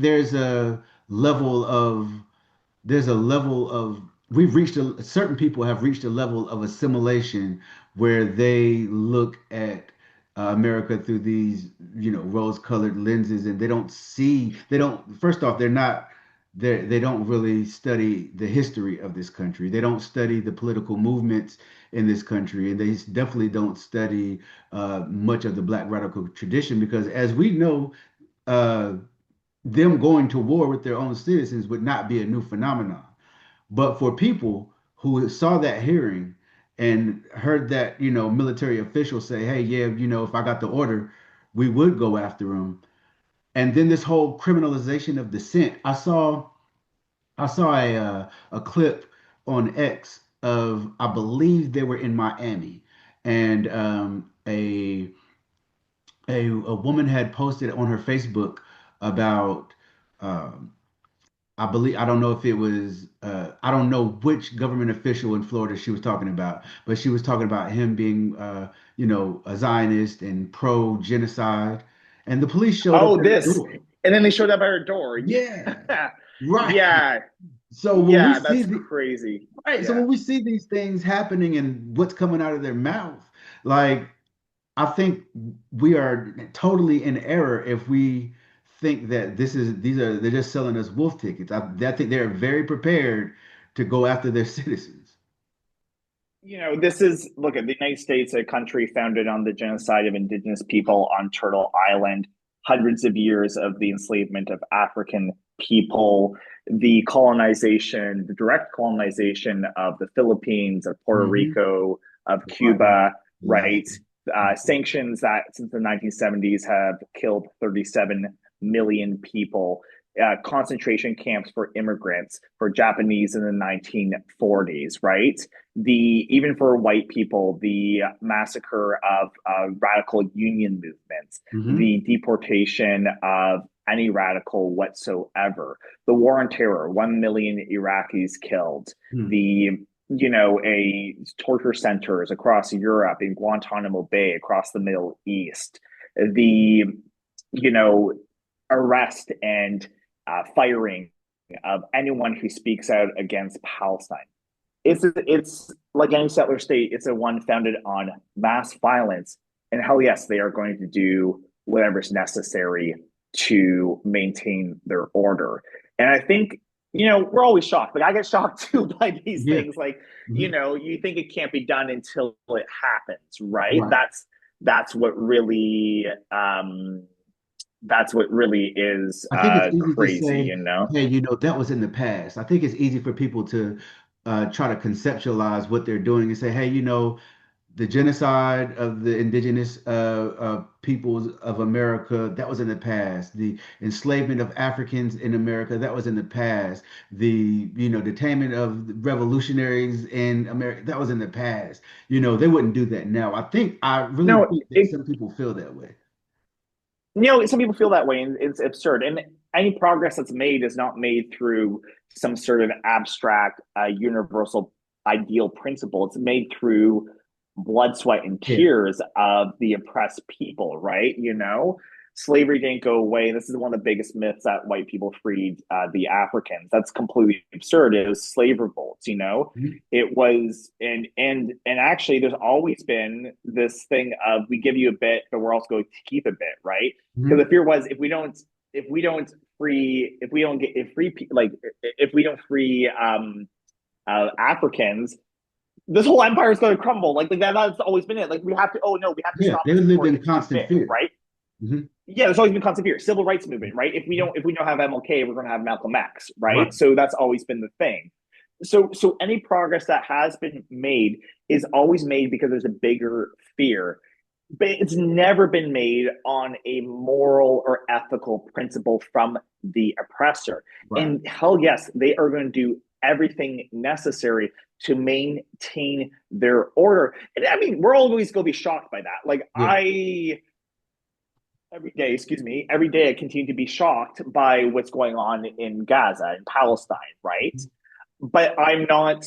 there's a level of we've reached certain people have reached a level of assimilation where they look at America through these rose-colored lenses, and they don't first off they don't really study the history of this country. They don't study the political movements in this country, and they definitely don't study much of the Black radical tradition because, as we know, uh, them going to war with their own citizens would not be a new phenomenon. But for people who saw that hearing and heard that, military officials say, hey, yeah, if I got the order, we would go after them. And then this whole criminalization of dissent. I saw a clip on X of, I believe they were in Miami, and a woman had posted on her Facebook about um, I don't know if it was I don't know which government official in Florida she was talking about, but she was talking about him being a Zionist and pro genocide, and the police showed up Oh, at her this. door. And then they showed up at her door. Yeah, Yeah. right. Yeah. So when we Yeah, see that's crazy. right, so Yeah. when we see these things happening and what's coming out of their mouth, like I think we are totally in error if we think that they're just selling us wolf tickets. I think they're very prepared to go after their citizens. This is, look at the United States, a country founded on the genocide of indigenous people on Turtle Island, hundreds of years of the enslavement of African people, the colonization, the direct colonization of the Philippines, of Puerto Hmm. Rico, of Right. Cuba, right? Exactly. Sanctions that since the 1970s have killed 37 million people. Concentration camps for immigrants, for Japanese in the 1940s, right? Even for white people, the massacre of radical union movements, Hmm. the deportation of any radical whatsoever, the war on terror, 1 million Iraqis killed, Hmm. the a torture centers across Europe, in Guantanamo Bay, across the Middle East, the you know arrest and firing of anyone who speaks out against Palestine. It's like any settler state. It's a one founded on mass violence, and hell yes, they are going to do whatever's necessary to maintain their order. And I think we're always shocked. Like I get shocked too by these Yeah. things. Like Hmm. you think it can't be done until it happens, right? Right. That's what really is I think it's easy to crazy, say, hey, that was in the past. I think it's easy for people to try to conceptualize what they're doing and say, hey, the genocide of the indigenous peoples of America, that was in the past. The enslavement of Africans in America, that was in the past. The, detainment of revolutionaries in America, that was in the past. They wouldn't do that now. I really No, think that some people feel that way. some people feel that way, and it's absurd. And any progress that's made is not made through some sort of abstract, universal ideal principle. It's made through blood, sweat, and Yeah. tears of the oppressed people, right? You know, slavery didn't go away. This is one of the biggest myths that white people freed the Africans. That's completely absurd. It was slave revolts, you know. Mhm. It was, and actually, there's always been this thing of we give you a bit, but we're also going to keep a bit, right? Because Mhm. the fear was if we don't free Africans, this whole empire is going to crumble. Like that's always been it. Like we have to. Oh no, we have to Yeah, stop they this lived before it in gets too constant big, fear. right? Mm-hmm. Yeah, there's always been constant fear. Civil rights movement, right? If we don't have MLK, we're going to have Malcolm X, right? Right. So that's always been the thing. So any progress that has been made is always made because there's a bigger fear, but it's never been made on a moral or ethical principle from the oppressor. Right. And hell yes, they are going to do everything necessary to maintain their order. And I mean, we're always going to be shocked by that. Like Yeah. every day I continue to be shocked by what's going on in Gaza and Palestine, right? But I'm not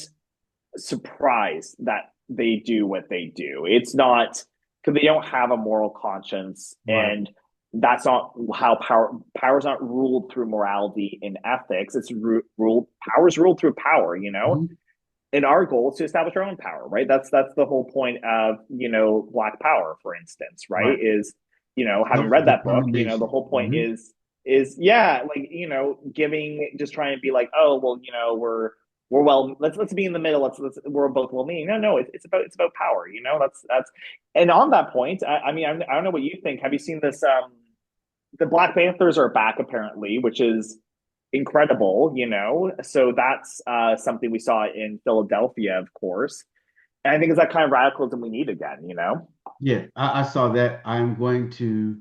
surprised that they do what they do. It's not because they don't have a moral conscience, Right. and that's not how power is not ruled through morality and ethics. It's power is ruled through power, you know. Mhm. And our goal is to establish our own power, right? That's the whole point of, you know, Black Power, for instance, right? Is, you know, having read that book, you know, the whole point Mhm. is yeah, like, you know, just trying to be like, oh well, you know, we're well, let's be in the middle, let's we're both well meaning. No, it's about power, you know. That's and on that point, I mean, I don't know what you think. Have you seen this? The Black Panthers are back apparently, which is incredible, you know. So that's something we saw in Philadelphia, of course. And I think it's that kind of radicalism we need again, you know. Yeah, I saw that. I'm going to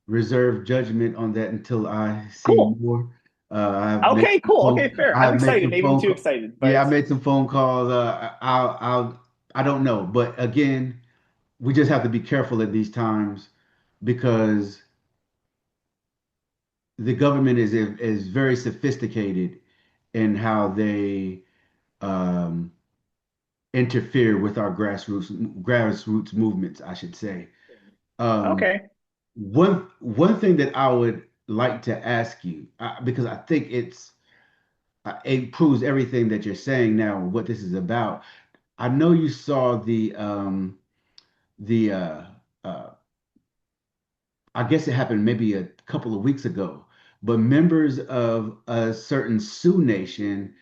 reserve judgment on that until I see Cool. more. Okay, cool. Okay, fair. I I'm have made excited. some Maybe I'm phone too calls. excited, Yeah, but I made some phone calls. I don't know, but again, we just have to be careful at these times because the government is very sophisticated in how they um, interfere with our grassroots movements, I should say. Um, okay. one thing that I would like to ask you, because I think it proves everything that you're saying now, what this is about. I know you saw the uh, I guess it happened maybe a couple of weeks ago, but members of a certain Sioux nation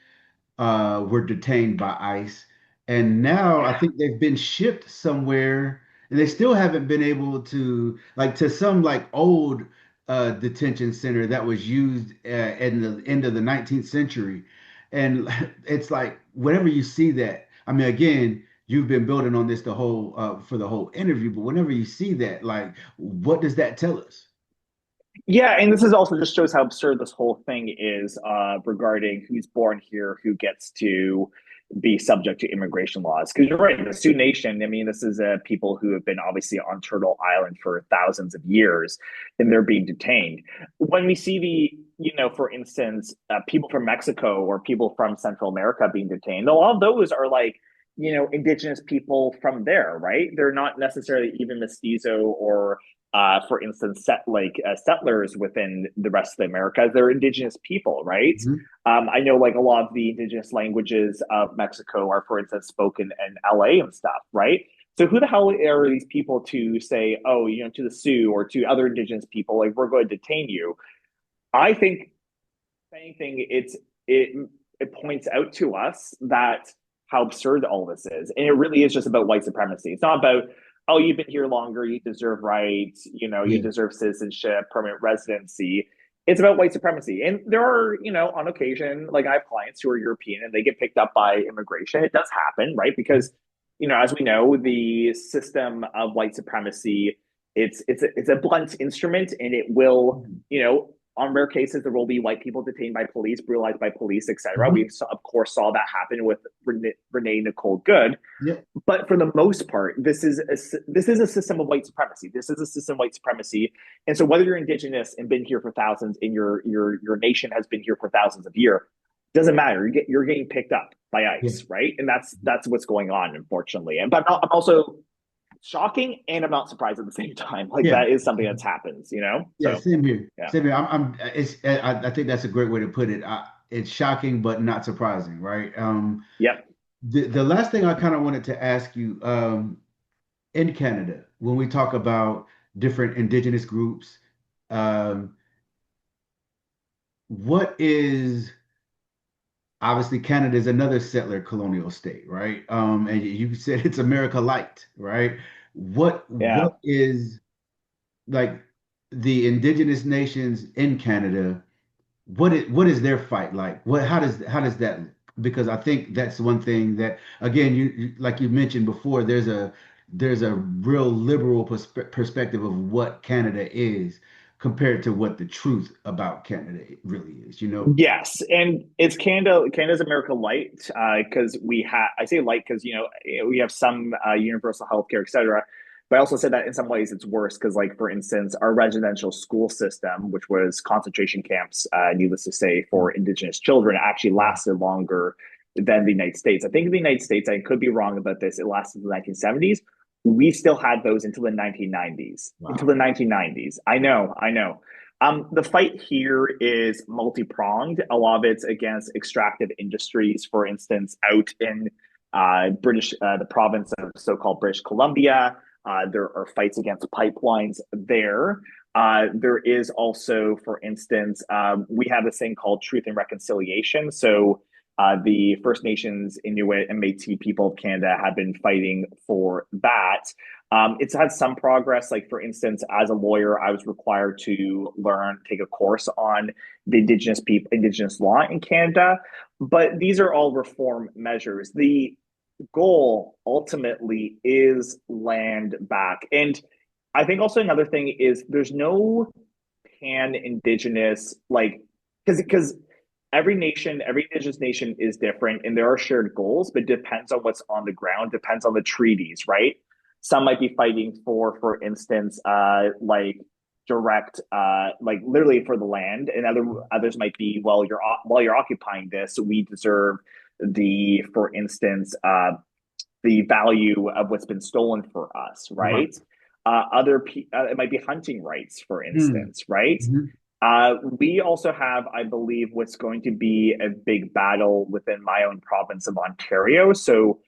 were detained by ICE, and now I think they've been shipped somewhere, and they still haven't been able to like to some like old detention center that was used in the end of the 19th century, and it's like whenever you see that, I mean, again. You've been building on this the whole for the whole interview, but whenever you see that, like, what does that tell us? Yeah, and this is also just shows how absurd this whole thing is regarding who's born here, who gets to be subject to immigration laws. Because you're right, the Sioux Nation, I mean, this is people who have been obviously on Turtle Island for thousands of years, and they're being detained. When we see you know, for instance, people from Mexico or people from Central America being detained, a lot of those are like, you know, indigenous people from there, right? They're not necessarily even mestizo or for instance, settlers within the rest of the Americas. They're indigenous people, right? Mhm. I know like a lot of the indigenous languages of Mexico are, for instance, spoken in LA and stuff, right? So who the hell are these people to say, oh, you know, to the Sioux or to other indigenous people, like we're going to detain you? I think, if anything, it it points out to us that how absurd all this is, and it really is just about white supremacy. It's not about, oh, you've been here longer, you deserve rights, you know, you Yeah. deserve citizenship, permanent residency. It's about white supremacy, and there are, you know, on occasion, like I have clients who are European and they get picked up by immigration. It does happen, right? Because, you know, as we know, the system of white supremacy, it's a blunt instrument, and it will, you know, on rare cases, there will be white people detained by police, brutalized by police, etc. Mhm. Of course, saw that happen with Renee Nicole Good. Yeah. But for the most part, this is a system of white supremacy. This is a system of white supremacy. And so, whether you're indigenous and been here for thousands, and your nation has been here for thousands of years, doesn't matter. You're getting picked up by Yeah. ICE, right? And that's what's going on, unfortunately. And but I'm also shocking, and I'm not surprised at the same time. Like Yeah. that is something that's happens, you know? Yeah, So same here. yeah. Same here. I think that's a great way to put it. It's shocking, but not surprising, right? Yep. The last thing I kind of wanted to ask you, in Canada, when we talk about different indigenous groups, um, what is obviously Canada is another settler colonial state, right? And you said it's America Light, right? Yeah. What is like the indigenous nations in Canada? What is their fight like? How does that look? Because I think that's one thing that again like you mentioned before, there's a real liberal perspective of what Canada is compared to what the truth about Canada really is, you know? Yes, and it's Canada's America Light because I say light because we have some universal healthcare, etc. But I also said that in some ways it's worse because, like for instance, our residential school system, which was concentration camps, needless to say, for Indigenous children, actually lasted longer than the United States. I think in the United States, I could be wrong about this, it lasted the 1970s. We still had those until the 1990s. Wow. Until the 1990s. I know. The fight here is multi-pronged. A lot of it's against extractive industries, for instance, out in the province of so-called British Columbia. There are fights against pipelines there. There is also, for instance, we have this thing called Truth and Reconciliation. So the First Nations, Inuit, and Métis people of Canada have been fighting for that. It's had some progress. Like, for instance, as a lawyer, I was required to take a course on the Indigenous law in Canada. But these are all reform measures. The goal ultimately is land back. And I think also another thing is there's no pan-Indigenous, like, because every Indigenous nation is different and there are shared goals, but depends on what's on the ground, depends on the treaties, right? Some might be fighting for instance, like direct, like literally for the land, and others might be, while you're occupying this, we deserve for instance, the value of what's been stolen for us, right? It might be hunting rights, for instance, right? We also have, I believe, what's going to be a big battle within my own province of Ontario. So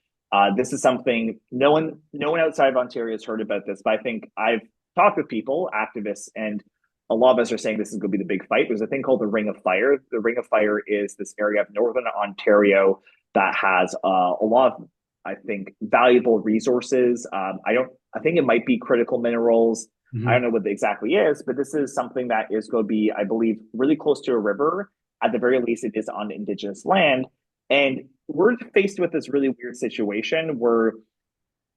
this is something no one outside of Ontario has heard about this, but I think I've talked with people, activists, and a lot of us are saying this is going to be the big fight. There's a thing called the Ring of Fire. The Ring of Fire is this area of northern Ontario that has a lot of, I think, valuable resources. I think it might be critical minerals. I don't know what it exactly is, but this is something that is going to be, I believe, really close to a river. At the very least, it is on Indigenous land. And we're faced with this really weird situation where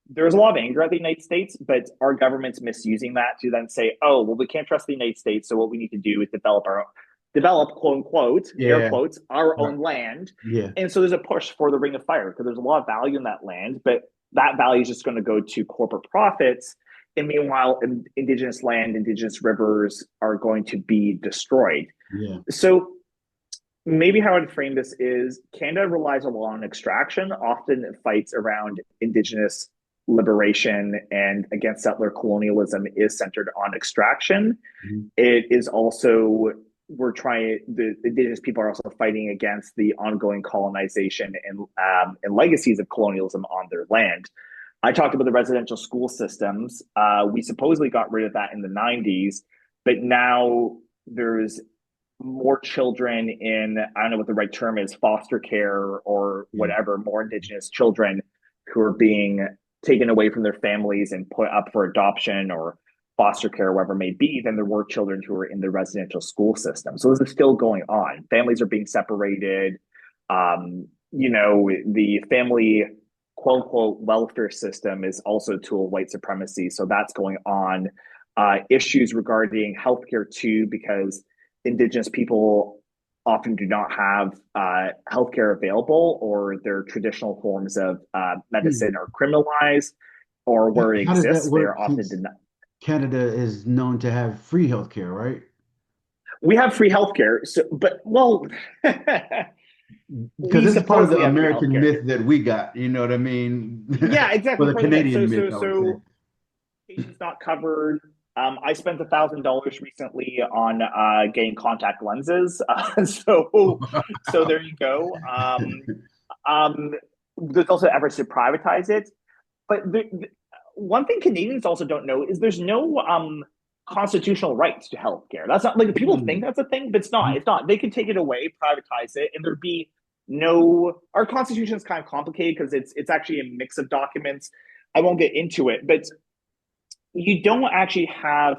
there's a lot of anger at the United States, but our government's misusing that to then say, oh, well, we can't trust the United States, so what we need to do is develop, quote unquote, air quotes, our own land. And so there's a push for the Ring of Fire because there's a lot of value in that land, but that value is just going to go to corporate profits. And meanwhile, Indigenous land, Indigenous rivers are going to be destroyed. So maybe how I'd frame this is Canada relies a lot on extraction, often fights around Indigenous liberation and against settler colonialism is centered on extraction. It is also, the Indigenous people are also fighting against the ongoing colonization and legacies of colonialism on their land. I talked about the residential school systems. We supposedly got rid of that in the 90s, but now there's more children in, I don't know what the right term is, foster care or whatever, more Indigenous children who are being taken away from their families and put up for adoption or foster care, whatever it may be, than there were children who were in the residential school system. So this is still going on. Families are being separated. The family quote unquote welfare system is also a tool of white supremacy. So that's going on. Issues regarding healthcare too, because Indigenous people often do not have healthcare available, or their traditional forms of medicine are criminalized, or where it exists, they're often denied. Canada is known to have free healthcare, right? We have free healthcare, because this is part of the American myth that we got. You know what I mean? Yeah, exactly. For the Canadian myth. transportation's not covered. I spent $1,000 recently on getting contact lenses. So there you go. There's also efforts to privatize it. But one thing Canadians also don't know is there's no constitutional rights to healthcare. That's not like people think that's a thing, but it's not. It's not. They can take it away, privatize it, and there'd be no. Our constitution is kind of complicated because it's actually a mix of documents. I won't get into it, but you don't actually have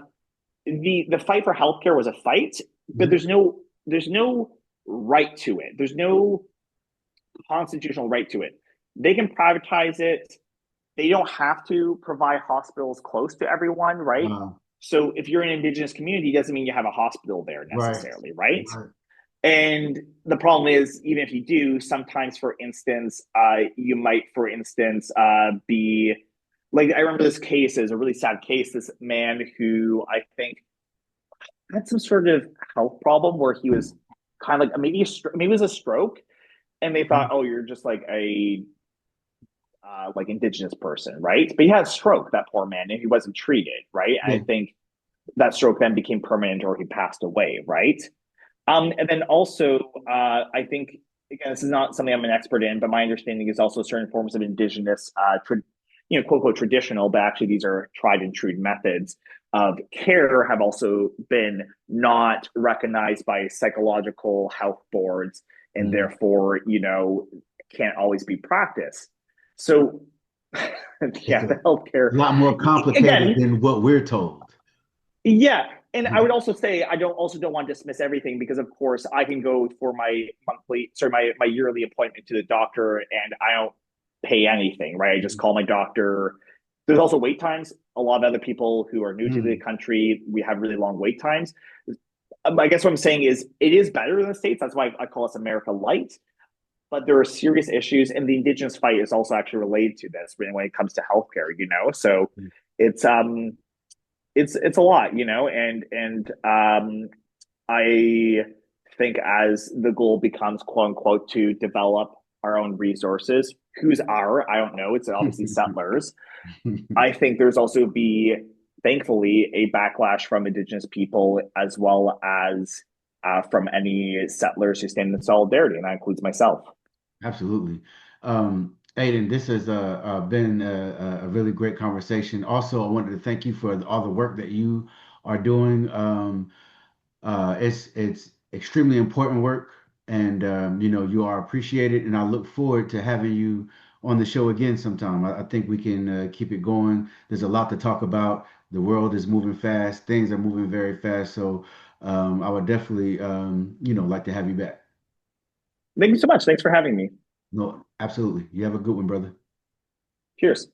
the fight for healthcare was a fight, but there's no right to it. There's no constitutional right to it. They can privatize it. They don't have to provide hospitals close to everyone, right? So if you're an Indigenous community, it doesn't mean you have a hospital there necessarily, right? And the problem is, even if you do, sometimes, for instance, you might, for instance, be like, I remember this case is a really sad case. This man who I think had some sort of health problem where he was kind of like maybe it was a stroke, and they thought, oh, you're just like a like Indigenous person, right? But he had a stroke, that poor man, and he wasn't treated, right? And I think that stroke then became permanent, or he passed away, right? And then also, I think, again, this is not something I'm an expert in, but my understanding is also certain forms of Indigenous, quote unquote traditional, but actually these are tried and true methods of care have also been not recognized by psychological health boards, and therefore, can't always be practiced. So, yeah, the healthcare a lot more complicated than what we're told. Yeah, and I would also say I don't want to dismiss everything, because of course I can go for my yearly appointment to the doctor and I don't pay anything, right? I just call my doctor. There's also wait times. A lot of other people who are new to the country, we have really long wait times. I guess what I'm saying is it is better in the States. That's why I call us America Light. But there are serious issues, and the Indigenous fight is also actually related to this when it comes to healthcare. So it's a lot, and I think as the goal becomes, quote unquote, to develop our own resources, whose are, I don't know, it's obviously settlers. I think there's also thankfully, a backlash from Indigenous people, as well as from any settlers who stand in solidarity, and that includes myself. Absolutely. Aidan, this has been a really great conversation. Also, I wanted to thank you for all the work that you are doing. It's extremely important work, and you are appreciated. And I look forward to having you on the show again sometime. I think we can keep it going. There's a lot to talk about. The world is moving fast. Things are moving very fast. So I would definitely, like to have you back. Thank you so much. Thanks for having me. No, absolutely. You have a good one, brother. Cheers.